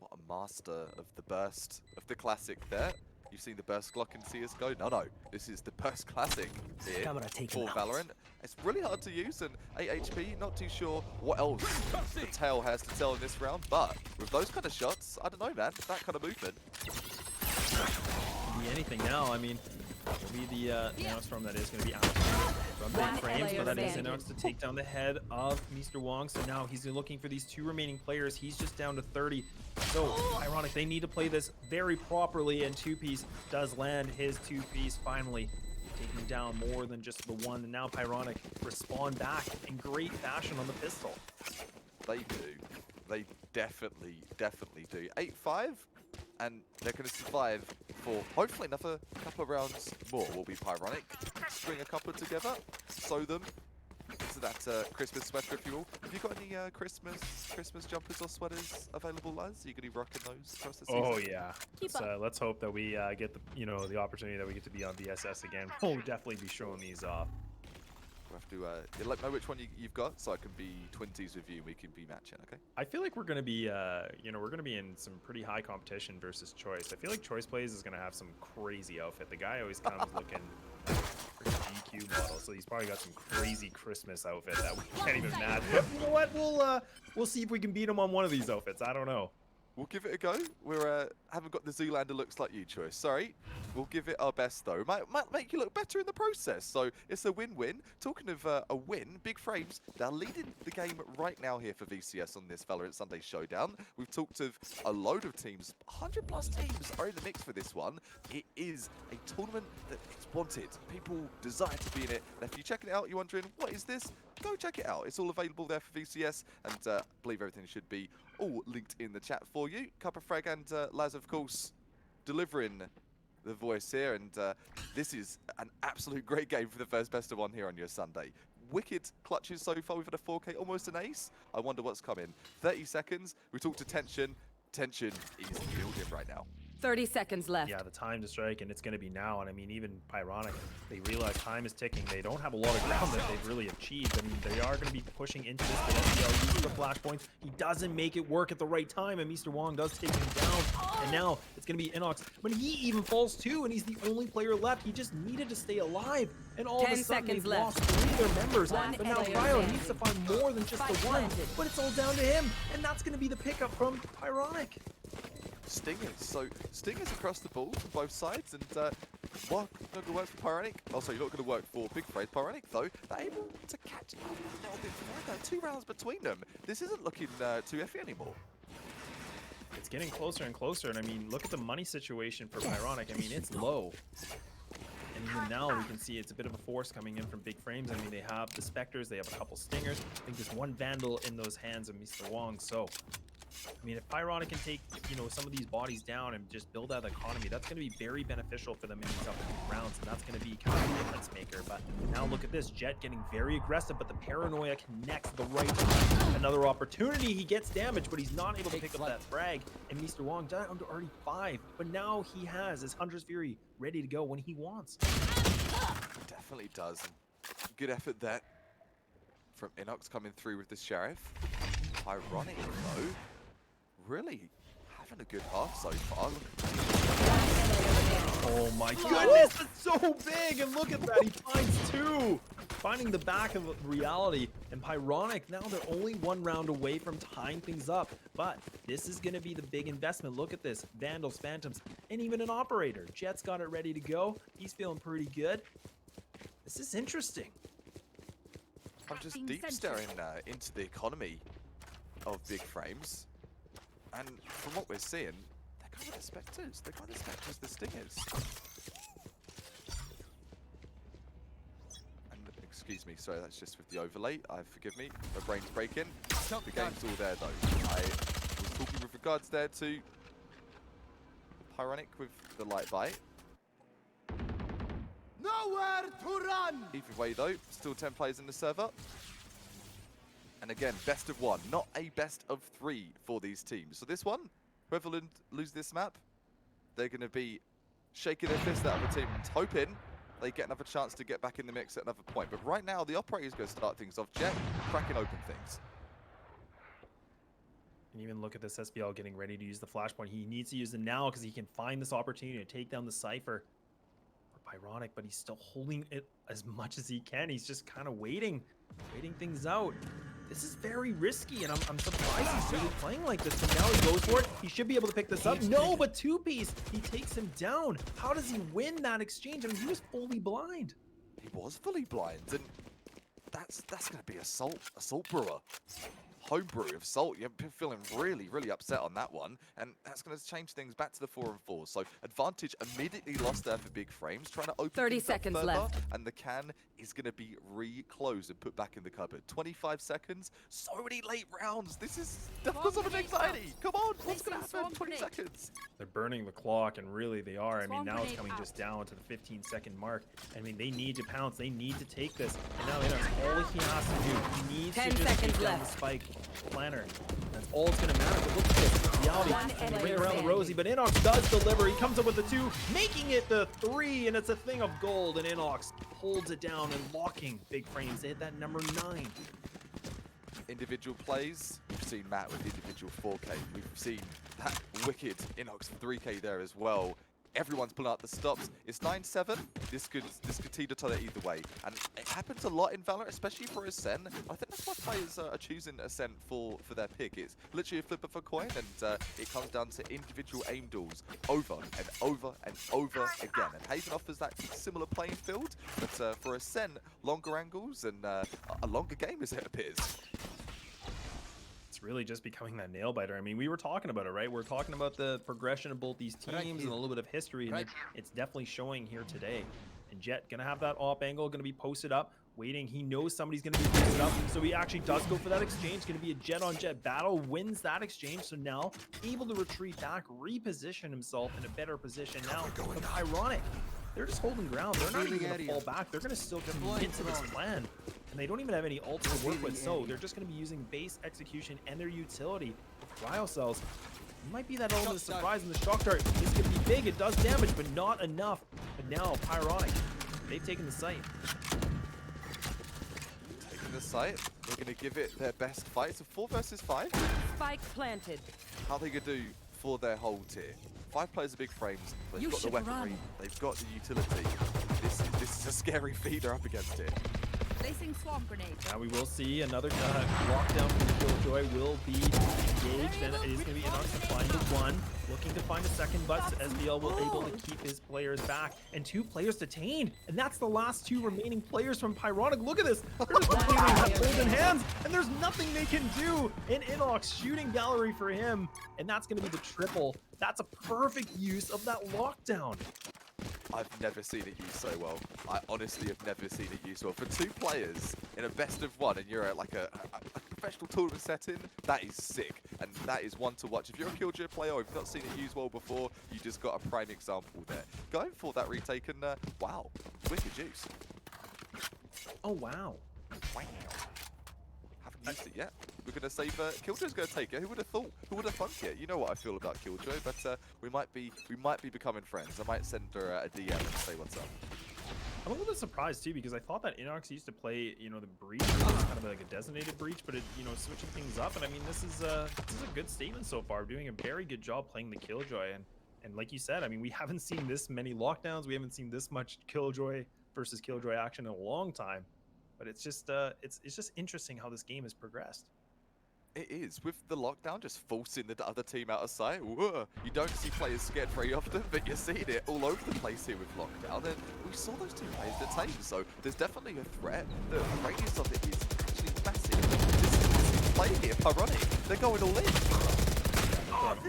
What a master of the burst of the classic there. You've seen the burst Glock in CSGO? No. This is the burst classic here for Valorant. It's really hard to use, and 8 HP, not too sure what else the tail has to tell in this round, but with those kind of shots, I don't know, man, that kind of movement. Could be anything now. I mean, it'll be the Storm that is going to be out. from One Big Frames, player but that is standing. Inox to take down the head of Mr. Wong. So now he's looking for these 2 remaining players. He's just down to 30. So Pyronic, they need to play this very properly, and 2-piece does land his 2-piece finally, taking down more than just the one. And now Pyronic respond back in great fashion on the pistol. They do. They definitely do. 8-5, and they're going to survive for hopefully another couple of rounds more. Will be Pyronic. String a couple together, sew them into that Christmas sweater, if you will. Have you got any Christmas jumpers or sweaters available, lads? Are you going to be rocking those across the season? Oh yeah. Let's hope that we get the opportunity that we get to be on VSS again. We'll definitely be showing these off. We'll have to let me know which one you've got, so I can be twinsies with you and we can be matching, okay? I feel like we're gonna be we're gonna be in some pretty high competition versus Choice. I feel like Choice Plays is gonna have some crazy outfit. The guy always comes looking freaking GQ model, so he's probably got some crazy Christmas outfit that we can't even imagine. But you know what? We'll see if we can beat him on one of these outfits. I don't know. We'll give it a go. We're haven't got the Zoolander looks like you, Choice. Sorry. We'll give it our best though. Might make you look better in the process. So it's a win-win. Talking of a win, Big Frames, they're leading the game right now here for VCS on this Valorant Sunday Showdown. We've talked of a load of teams. 100+ teams are in the mix for this one. It is a tournament that is wanted. People desire to be in it. And if you're checking it out, you're wondering, what is this? Go check it out. It's all available there for VCS, and I believe everything should be all linked in the chat for you. Cuppa Frag and Laz, of course, delivering the voice here, and this is an absolute great game for the first best of one here on your Sunday. Wicked clutches so far. We've had a 4K, almost an ace. I wonder what's coming. 30 seconds. We talked to tension. Tension is building right now. 30 seconds left. Yeah, the time to strike, and it's going to be now. And I mean, even Pyronic, they realize time is ticking. They don't have a lot of ground that they've really achieved. I mean, they are going to be pushing into this, but SBL uses the flashpoint. He doesn't make it work at the right time, and Mr. Wong does take him down. And now it's going to be Inox, but he even falls too, and he's the only player left. He just needed to stay alive, and all of a 10 sudden seconds they've left. lost 3 of their members. One But now player Cryo standing. needs to find more than just the one, but it's all down to him, and that's going to be the pickup from Pyronic. Stingers. So Stingers across the ball from both sides, and not going to work for Pyronic. Also, you're not going to work for Big Frames. Pyronic, though, they're able to catch up a little bit further. 2 rounds between them. This isn't looking too iffy anymore. It's getting closer and closer, and I mean, look at the money situation for Pyronic. I mean, it's low. And even now, we can see it's a bit of a force coming in from Big Frames. I mean, they have the Spectres, they have a couple Stingers. I think there's one Vandal in those hands of Mr. Wong, so... I mean, if Pyronic can take, some of these bodies down and just build out the economy, that's going to be very beneficial for them in these upcoming rounds, and that's going to be kind of a difference maker. But now look at this, Jet getting very aggressive, but the paranoia connects the right time. Another opportunity, he gets damaged, but he's not able to pick up that frag. And Mr. Wong down to already 5, but now he has his Hunter's Fury ready to go when he wants. Definitely does. Good effort there from Inox coming through with the Sheriff. Pyronic, though, really having a good half so far. Oh my goodness, that's so big! And look at that, he finds 2! Finding the back of reality. And Pyronic, now they're only 1 round away from tying things up. But this is going to be the big investment. Look at this, Vandals, Phantoms, and even an Operator. Jet's got it ready to go. He's feeling pretty good. This is interesting. I'm just deep staring into the economy of Big Frames. And from what we're seeing, they're kind of the Spectres. They're kind of the Spectres, the Stingers. And excuse me, sorry, that's just with the overlay. Forgive me, my brain's breaking. The game's all there though. I was talking with regards there to Pyronic with the light bite. Nowhere to run! Either way though, still 10 players in the server. And again, best of 1, not a best of 3 for these teams. So this one, whoever lose this map, they're going to be shaking their fist at the other team and hoping they get another chance to get back in the mix at another point. But right now, the Operator's going to start things off. Jet cracking open things. And even look at this SBL getting ready to use the flashpoint. He needs to use it now because he can find this opportunity to take down the Cypher for Pyronic, but he's still holding it as much as he can. He's just kind of waiting things out. This is very risky, and I'm surprised he's really playing like this. And now he goes for it. He should be able to pick this up. No, but 2-piece. He takes him down. How does he win that exchange? I mean, he was fully blind. he was fully blind, and that's going to be Assault Brewer. Homebrew of Salt. You're feeling really, really upset on that one, and that's going to change things back to the 4 and 4. So advantage immediately lost there for Big Frames, trying to open 30 things up seconds further, left. and the can is going to be re-closed and put back in the cupboard. 25 seconds, so many late rounds. This is definitely some anxiety. Come on, what's going to happen? 20 seconds. They're burning the clock, and really they are. I mean, Swarm now it's grenade coming out. just down to the 15-second mark. I mean, they need to pounce. They need to take this. And now that's all he has to do. He needs 10 to just seconds take down the left. spike planner. That's all it's going to matter. But look at this. Reality One right enemy around the standing. rosy, but Inox does deliver. He comes up with the 2, making it the 3, and it's a thing of gold. And Inox holds it down and locking Big Frames. They hit that number 9. Individual plays. We've seen Matt with individual 4K. We've seen that wicked Inox 3K there as well. Everyone's pulling out the stops. It's 9-7. This could teeter-totter either way, and it happens a lot in Valorant, especially for Ascent. I think that's why players are choosing Ascent for their pick. It's literally a flip of a coin, and it comes down to individual aim duels over and over and over again. And Haven offers that similar playing field, but for Ascent, longer angles and a longer game as it appears. It's really just becoming that nail biter. I mean, we were talking about it, right? We're talking about the progression of both these teams and a little bit of history, and it's definitely showing here today. And Jet gonna have that op angle, gonna be posted up, waiting. He knows somebody's gonna be posted up, so he actually does go for that exchange. Gonna be a jet on jet battle, wins that exchange, so now able to retreat back, reposition himself in a better position now. But Pyronic, they're just holding ground. They're not even gonna fall back. They're gonna still commit to this plan. And they don't even have any ults to work with, so they're just going to be using base execution and their utility. Cryo cells might be that element of surprise in the shock dart. This could be big, it does damage, but not enough. But now, Pyronic, they've taken the site. Taking the site, they're going to give it their best fight. So 4 versus 5. Spike planted. How are they going to do for their hold here? 5 players are Big Frames. They've You got the should weaponry. run. They've got the utility. This is a scary feat they're up against here. Placing swarm grenade. Now we will see another lockdown from the Killjoy will be engaged, and it is going to be Inox applying the 1, looking to find a second, but SBL will able to keep his players back, and 2 players detained, and that's the last 2 remaining players from Pyronic. Look at this, they're just holding hands, and there's nothing they can do. And Inox shooting gallery for him, and that's going to be the triple. That's a perfect use of that lockdown. I've never seen it used so well. I honestly have never seen it used well. For 2 players in a best of 1 and you're at like a professional tournament setting, that is sick. And that is one to watch. If you're a Killjoy player or you've not seen it used well before, you just got a prime example there. Going for that retake and wow, wicked juice. Oh, wow. Wow. Haven't used it yet. We're going to save Killjoy's going to take it. Who would have thought? Who would have thunk it? You know what I feel about Killjoy, but we might be becoming friends. I might send her a DM and say what's up. I'm a little bit surprised too, because I thought that Inox used to play, you know, the breach, it was kind of like a designated breach, but it, you know, switching things up. And I mean, this is a good statement so far. Doing a very good job playing the Killjoy, and like you said, I mean, we haven't seen this many lockdowns. We haven't seen this much Killjoy versus Killjoy action in a long time. But it's just interesting how this game has progressed. It is, with the lockdown just forcing the other team out of sight. Whoa. You don't see players scared very often, but you're seeing it all over the place here with lockdown. And we saw those 2 players detained, so there's definitely a threat. The radius of it is actually massive. This is play here, Pyronic. They're going all in.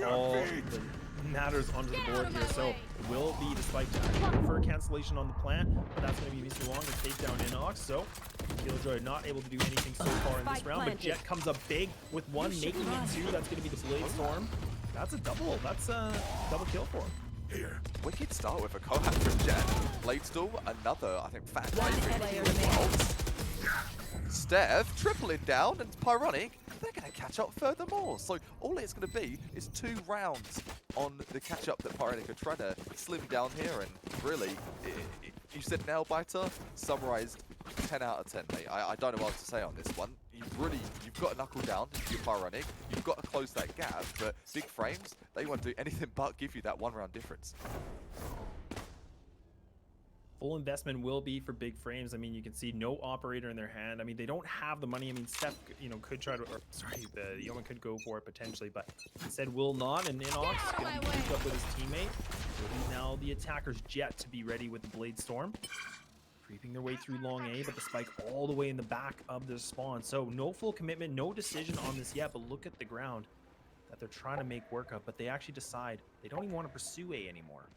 All the matters onto the board here, so it will be the spike for a cancellation on the plant, but that's going to be Mr. Wong to take down Inox. So Killjoy not able to do anything so far in this round, but Jet comes up big with 1, making it 2. That's going to be the Blade Storm. That's a double. That's a double kill for him. Here. Wicked start with a co-hack from Jet. Blade Storm, another, I think, fat player remaining. Stev tripling down, and Pyronic, they're going to catch up furthermore. So all it's going to be is 2 rounds on the catch-up that Pyronic are trying to slim down here. And really, you said nail biter, summarized 10 out of 10, mate. I don't know what else to say on this one. You've got to knuckle down if you're Pyronic. You've got to close that gap. But Big Frames, they won't do anything but give you that 1-round difference. Full investment will be for Big Frames. I mean, you can see no operator in their hand. I mean, they don't have the money. I mean, Steph, you know, could try to, or sorry, the Yeoman could go for it potentially, but instead will not. And Inox going to keep up with his teammate. Now the attacker's Jet to be ready with the Blade Storm. creeping their way through long A, but the spike all the way in the back of the spawn. So no full commitment, no decision on this yet, but look at the ground that they're trying to make work of, but they actually decide they don't even want to pursue A anymore.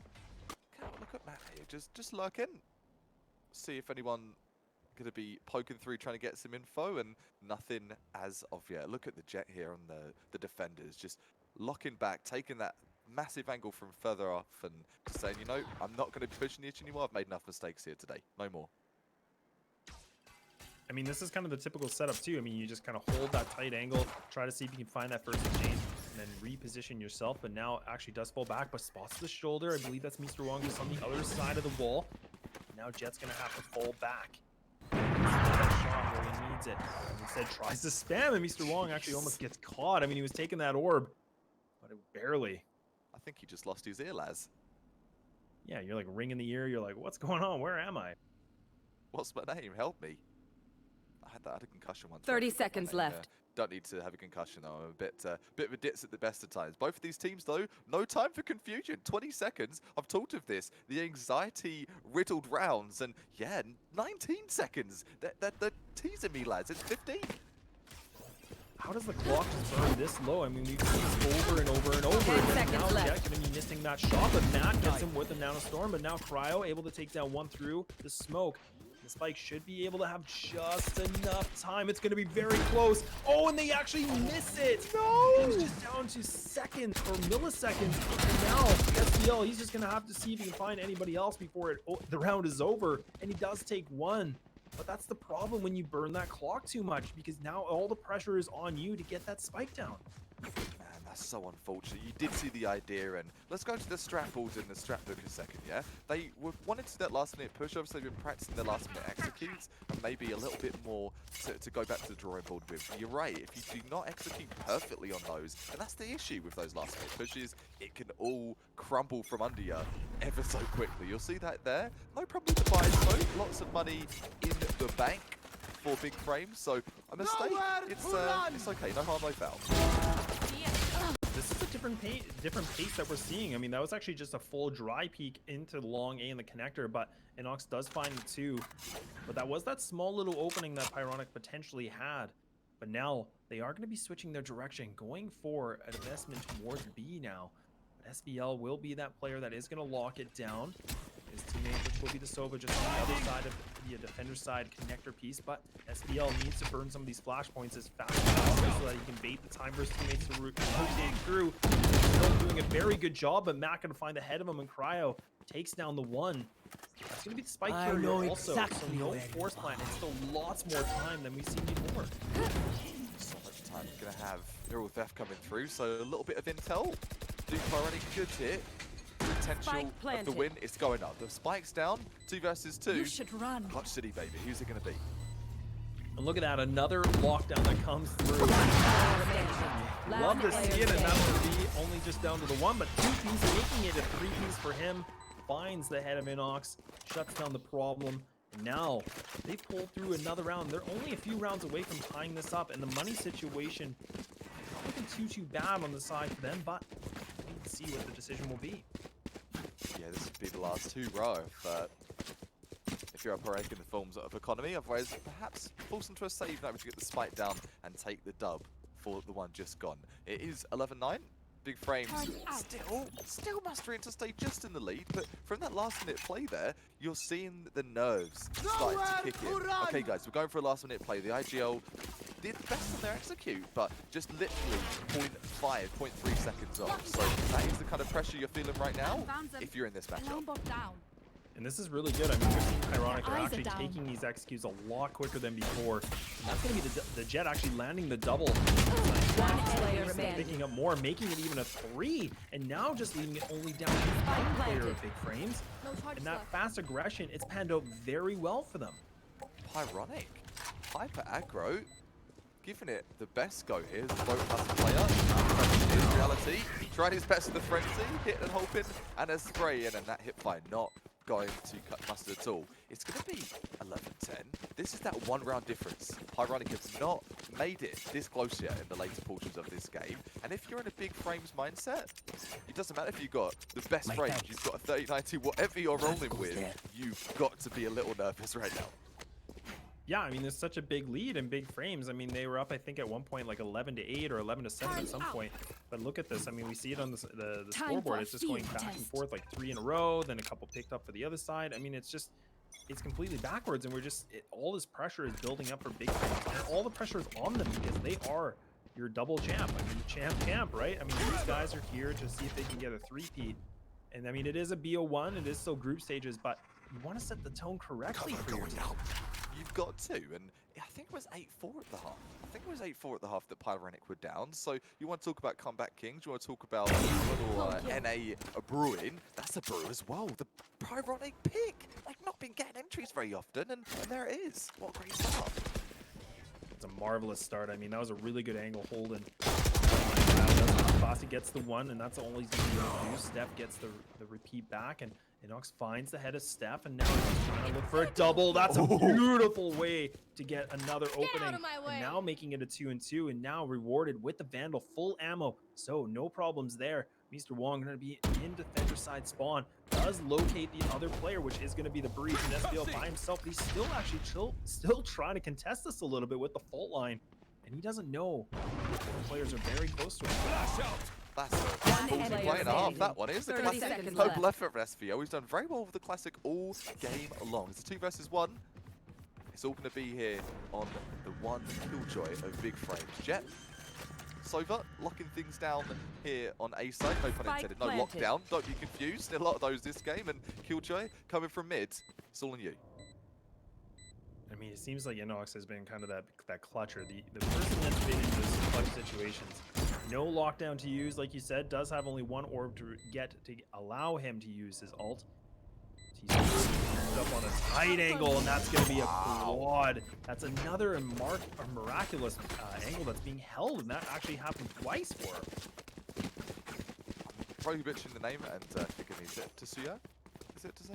Look at Matt here, just lurk in. See if anyone going to be poking through trying to get some info, and nothing as of yet. Look at the Jet here on the defenders, just locking back, taking that massive angle from further off and just saying, you know, I'm not going to be pushing the itch anymore. I've made enough mistakes here today. No more. I mean, this is kind of the typical setup too. I mean, you just kind of hold that tight angle, try to see if you can find that first exchange, and then reposition yourself. But now actually does fall back, but spots the shoulder. I believe that's Mr. Wong just on the other side of the wall. Now Jet's going to have to fall back. That shot where he needs it. Instead tries to spam, and Mr. Wong actually almost gets caught. I mean, he was taking that orb, but it barely. I think he just lost his ear, Laz. Yeah, you're like ringing the ear. You're like, what's going on? Where am I? What's my name? Help me. I had a concussion once. 30 seconds left. Don't need to have a concussion though. I'm a bit of a ditz at the best of times. Both of these teams though, no time for confusion. 20 seconds. I've talked of this. The anxiety-riddled rounds, and yeah, 19 seconds. They're teasing me, lads. It's 15. How does the clock just burn this low? I mean, we've seen this over and over and over. 10 again. seconds Now left. Jet gonna be missing that shot, but Matt gets him with a nanostorm. But now Cryo able to take down one through the smoke. The spike should be able to have just enough time. It's going to be very close. Oh, and they actually miss it. No! It's just down to seconds or milliseconds. And now, SBL, he's just going to have to see if he can find anybody else before the round is over. And he does take one. But that's the problem when you burn that clock too much, because now all the pressure is on you to get that spike down. Man, that's so unfortunate. You did see the idea, and let's go to the strap balls in the strap book in a second, yeah? They wanted to do that last minute push. Obviously, they've been practicing their last minute executes, and maybe a little bit more to go back to the drawing board with. You're right, if you do not execute perfectly on those, and that's the issue with those last minute pushes, it can all crumble from under you ever so quickly. You'll see that there. No problem with the buy smoke. Lots of money in the bank for big frames, so a mistake, it's okay, no harm, no foul. This is a different pace that we're seeing. I mean, that was actually just a full dry peek into the long A in the connector, but Inox does find it too. But that was that small little opening that Pyronic potentially had. But now they are going to be switching their direction, going for an investment towards B now. But SBL will be that player that is going to lock it down. His teammate, which will be the Sova, just on the other side of the defender side connector piece. But SBL needs to burn some of these flashpoints as fast as possible so that he can bait the time for his teammates to rotate through. Still doing a very good job, but Matt going to find ahead of him, and Cryo takes down the one. That's going to be the spike carrier also, so no force plant, and still lots more time than we've seen before. So much time you're going to have Neural Theft coming through, so a little bit of intel. Do Pyronic good here. Potential of the win is going up. The spike's down, 2 versus 2. You should run. Clutch City, baby. Who's it going to be? And look at that, another lockdown that comes through. Love to see it, and that will be only just down to the one, but 2-piece, making it a 3-piece for him. Finds the head of Inox, shuts down the problem. And now they've pulled through another round. They're only a few rounds away from tying this up, and the money situation not looking too bad on the side for them, but we need to see what the decision will be. Yeah, this would be the last 2 row if you're up in the forms of economy. Otherwise, perhaps force them to a save now to get the spike down and take the dub for the one just gone. It is 11-9. Big frames still mustering to stay just in the lead, but from that last minute play there, you're seeing the nerves starting to kick in. Okay guys, we're going for a last minute play. The IGL did the best on their execute, but just literally 0.5, 0.3 seconds off. So that is the kind of pressure you're feeling right now if you're in this matchup. And this is really good. I mean, we're seeing Pyronic are actually taking these executes a lot quicker than before. And that's going to be the Jet actually landing the double. Picking up more, making it even a 3. And now just leaving it only down to 1 player of big frames. And that fast aggression, it's panned out very well for them. Pyronic, hyper aggro, giving it the best go here. The boat has a player. Is reality. Tried his best in the frenzy, hit and hoping, and a spray in, and that hit by not going to cut mustard at all. It's going to be 11-10. This is that one-round difference. Pyronic has not made it this close yet in the later portions of this game. And if you're in a big frames mindset, it doesn't matter if you've got the best frames, you've got a 3090, whatever you're rolling with, you've got to be a little nervous right now. Yeah, I mean, there's such a big lead in big frames. I mean, they were up, I think, at one point like 11-8 or 11-7 at some point. But look at this. I mean, we see it on the scoreboard. It's just going back and forth like 3 in a row, then a couple picked up for the other side. I mean, it's completely backwards, and all this pressure is building up for big frames, and all the pressure is on them because they are your double champ. I mean, champ, right? I mean, these guys are here to see if they can get a three-peat. And I mean, it is a BO1, it is still group stages, but you want to set the tone correctly for your team. You've got to, and I think it was 8-4 at the half. I think it was 8-4 at the half that Pyronic were down. So you want to talk about comeback kings, you want to talk about little NA brewing. That's a brew as well. The Pyronic pick, like not been getting entries very often, and there it is. What a great start. It's a marvelous start. I mean, that was a really good angle holding. Bossy gets the one, and that's all he's going to be able to do. Steph gets the repeat back, and Inox finds the head of Steph, and now he's trying to look for a double. That's a beautiful way to get another opening. And now making it a 2-2, and now rewarded with the Vandal, full ammo. So no problems there. Mr. Wong going to be in defender side spawn. Does locate the other player, which is going to be the Breeze and SBL by himself. But he's still actually still trying to contest this a little bit with the fault line. And he doesn't know the players are very close to him. That's a ballsy play and a half. That one is the classic Hope left for SVO. He's done very well with the classic all game long. It's a 2 versus 1. It's all going to be here on the one killjoy of big frames. Jet, Sova locking things down here on A side. No pun intended. No lockdown. Don't be confused. A lot of those this game. And Killjoy coming from mid. It's all on you. I mean, it seems like Inox has been kind of that clutcher, the person that's been in those clutch situations. No lockdown to use, like you said, does have only one orb to get to allow him to use his ult. He's up on a tight angle, and that's going to be a quad. That's another miraculous angle that's being held, and that actually happened twice for him. Probably butchering the name, and forgive me, is it Tetsuya? Is it to say?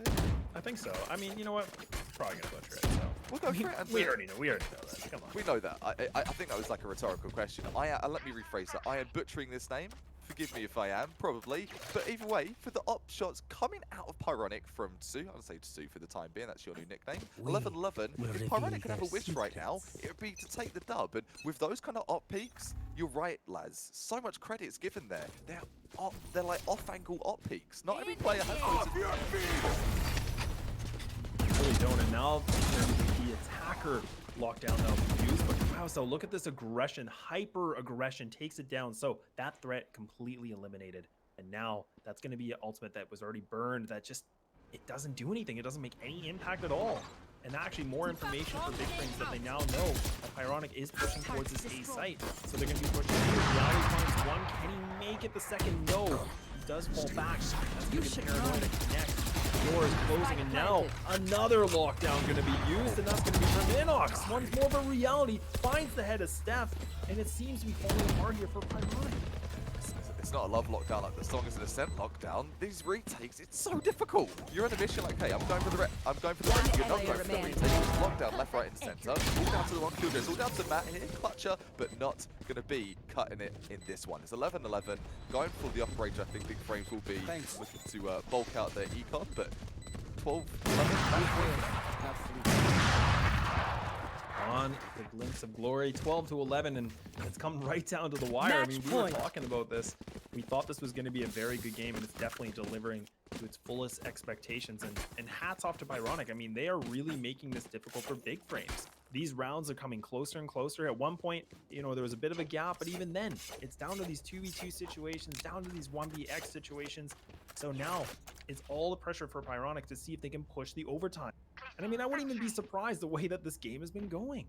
I think so. I mean, you know what? Probably gonna butcher it. So we'll go for it. We already know that. Come on. We know that. I think that was like a rhetorical question. Let me rephrase that. I am butchering this name. Forgive me if I am, probably. But either way, for the op shots coming out of Pyronic from Tsu, I'll say Tsu for the time being, that's your new nickname. 11-11. If Pyronic could have a wish right now, it would be to take the dub. And with those kind of op peaks, you're right, lads. So much credit's given there. They're like off-angle op peaks. Not every player has those. Really don't. And now the attacker lockdown now used, but wow, so look at this aggression, hyper aggression takes it down. So that threat completely eliminated, and now that's going to be an ultimate that was already burned, that just it doesn't do anything, it doesn't make any impact at all. And actually more information for big frames that they now know that Pyronic is pushing towards this A site, so they're going to be pushing here. Reality finds one. Can he make it the second? No, he does fall back. That's going to be Paranoid to connect. The door is closing, and now another lockdown going to be used, and that's going to be from Inox. One's more of a reality, finds the head of Steph, and it seems to be falling apart here for Pyronic. It's not a love lockdown like the Song is an Ascent lockdown. These retakes, it's so difficult. You're on a mission like, hey, I'm going for the retake. You're not going for the retake. Lockdown left, right, and center. All down to the one killjoy. It's all down to Matt here. Clutcher, but not going to be cutting it in this one. It's 11-11. Going for the operator, I think Big Frames will be looking to bulk out their econ, but 12-11. On the glimpse of glory, 12-11, and it's come right down to the wire. I mean, we were talking about this. We thought this was going to be a very good game, and it's definitely delivering to its fullest expectations. And hats off to Pyronic. I mean, they are really making this difficult for big frames. These rounds are coming closer and closer. At one point, you know, there was a bit of a gap, but even then, it's down to these 2v2 situations, down to these 1vx situations. So now, it's all the pressure for Pyronic to see if they can push the overtime. And I mean, I wouldn't even be surprised the way that this game has been going.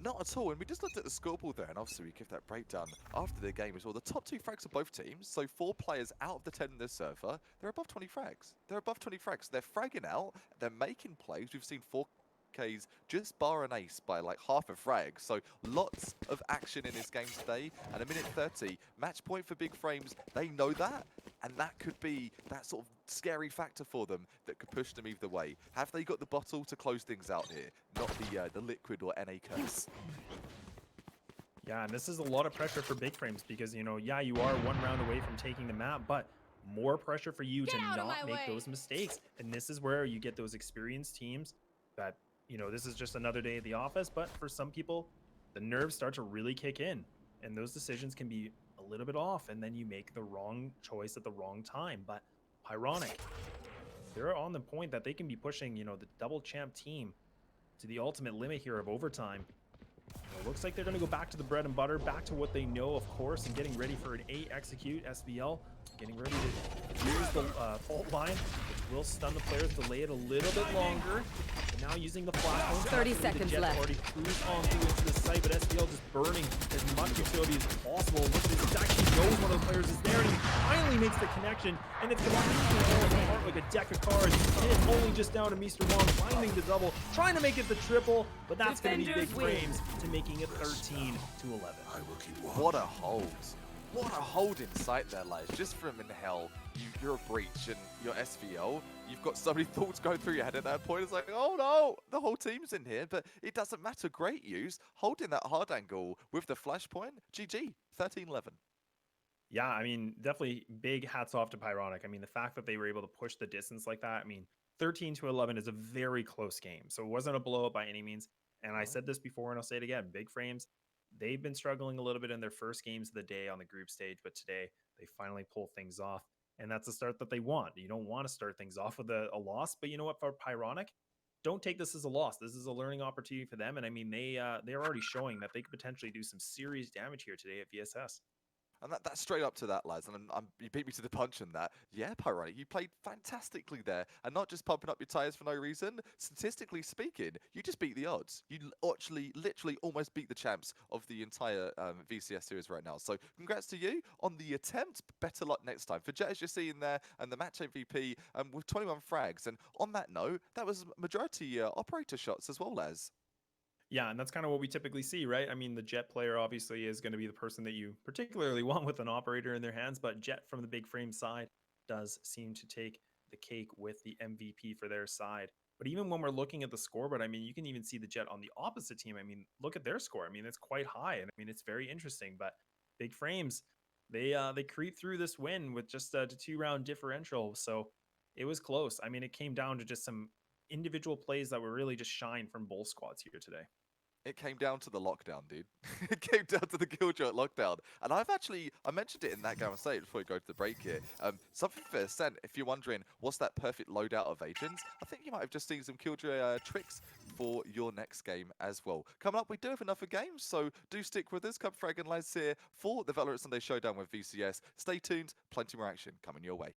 Not at all, and we just looked at the scoreboard there, and obviously we give that breakdown after the game as well. The top 2 frags of both teams, so 4 players out of the 10 in this server, they're above 20 frags. They're above 20 frags. They're fragging out, they're making plays. We've seen 4 AFKs just bar an ace by like half a frag. So lots of action in this game today. And a minute 30, match point for Big Frames. They know that. And that could be that sort of scary factor for them that could push them either way. Have they got the bottle to close things out here? Not the liquid or NA curse. Yeah, and this is a lot of pressure for Big Frames because, you know, yeah, you are one round away from taking the map, but more pressure for you to out of not my make way. those mistakes. And this is where you get those experienced teams that, you know, this is just another day at the office, but for some people, the nerves start to really kick in and those decisions can be a little bit off and then you make the wrong choice at the wrong time. But Pyronic, they're on the point that they can be pushing, you know, the double champ team to the ultimate limit here of overtime. It looks like they're going to go back to the bread and butter, back to what they know, of course, and getting ready for an A execute SVL, getting ready to use the fault line, which will stun the players, delay it a little bit longer. But now using the flash. 30 seconds left. Already cruise on through into the site, but SVL just burning as much utility as possible. Look at this, he actually knows one of the players is there, and he finally makes the connection, and it's going to fall apart like a deck of cards. And it's only just down to Mr. Wong finding the double, trying to make it the triple, but that's going to be Big Defenders win. Frames to making it 13 to 11. What a hold. What a hold in sight there, lads. Just from in hell, you're a breach and you're SVL. You've got so many thoughts going through your head at that point. It's like, oh no, the whole team's in here, but it doesn't matter. Great use. Holding that hard angle with the flashpoint. GG, 13-11. Yeah, I mean, definitely big hats off to Pyronic. I mean, the fact that they were able to push the distance like that, I mean, 13 to 11 is a very close game. So it wasn't a blowout by any means. And I said this before and I'll say it again, Big Frames, they've been struggling a little bit in their first games of the day on the group stage, but today they finally pull things off. And that's the start that they want. You don't want to start things off with a loss, but you know what, for Pyronic, don't take this as a loss. This is a learning opportunity for them. And I mean, they're already showing that they could potentially do some serious damage here today at VSS. And that's straight up to that, lads. And you beat me to the punch on that. Yeah, Pyronic, you played fantastically there. And not just pumping up your tires for no reason. Statistically speaking, you just beat the odds. You actually, literally almost beat the champs of the entire VCS series right now. So congrats to you on the attempt. Better luck next time. For Jet, as you're seeing there, and the match MVP with 21 frags. And on that note, that was majority operator shots as well, Les. Yeah, and that's kind of what we typically see, right? I mean, the Jet player obviously is going to be the person that you particularly want with an operator in their hands, but Jet from the Big Frame side does seem to take the cake with the MVP for their side. But even when we're looking at the scoreboard, I mean, you can even see the Jet on the opposite team. I mean, look at their score. I mean, it's quite high, and I mean, it's very interesting. But Big Frames, they creep through this win with just a 2-round differential, so it was close. I mean, it came down to just some individual plays that were really just shine from both squads here today. It came down to the lockdown, dude. It came down to the Killjoy lockdown. And I mentioned it in that game on stage before we go to the break here. Something for Ascent, if you're wondering, what's that perfect loadout of agents? I think you might have just seen some Killjoy tricks for your next game as well. Coming up, we do have another game, so do stick with us. Come Frag and Lads here for the Valorant Sunday Showdown with VCS. Stay tuned, plenty more action coming your way.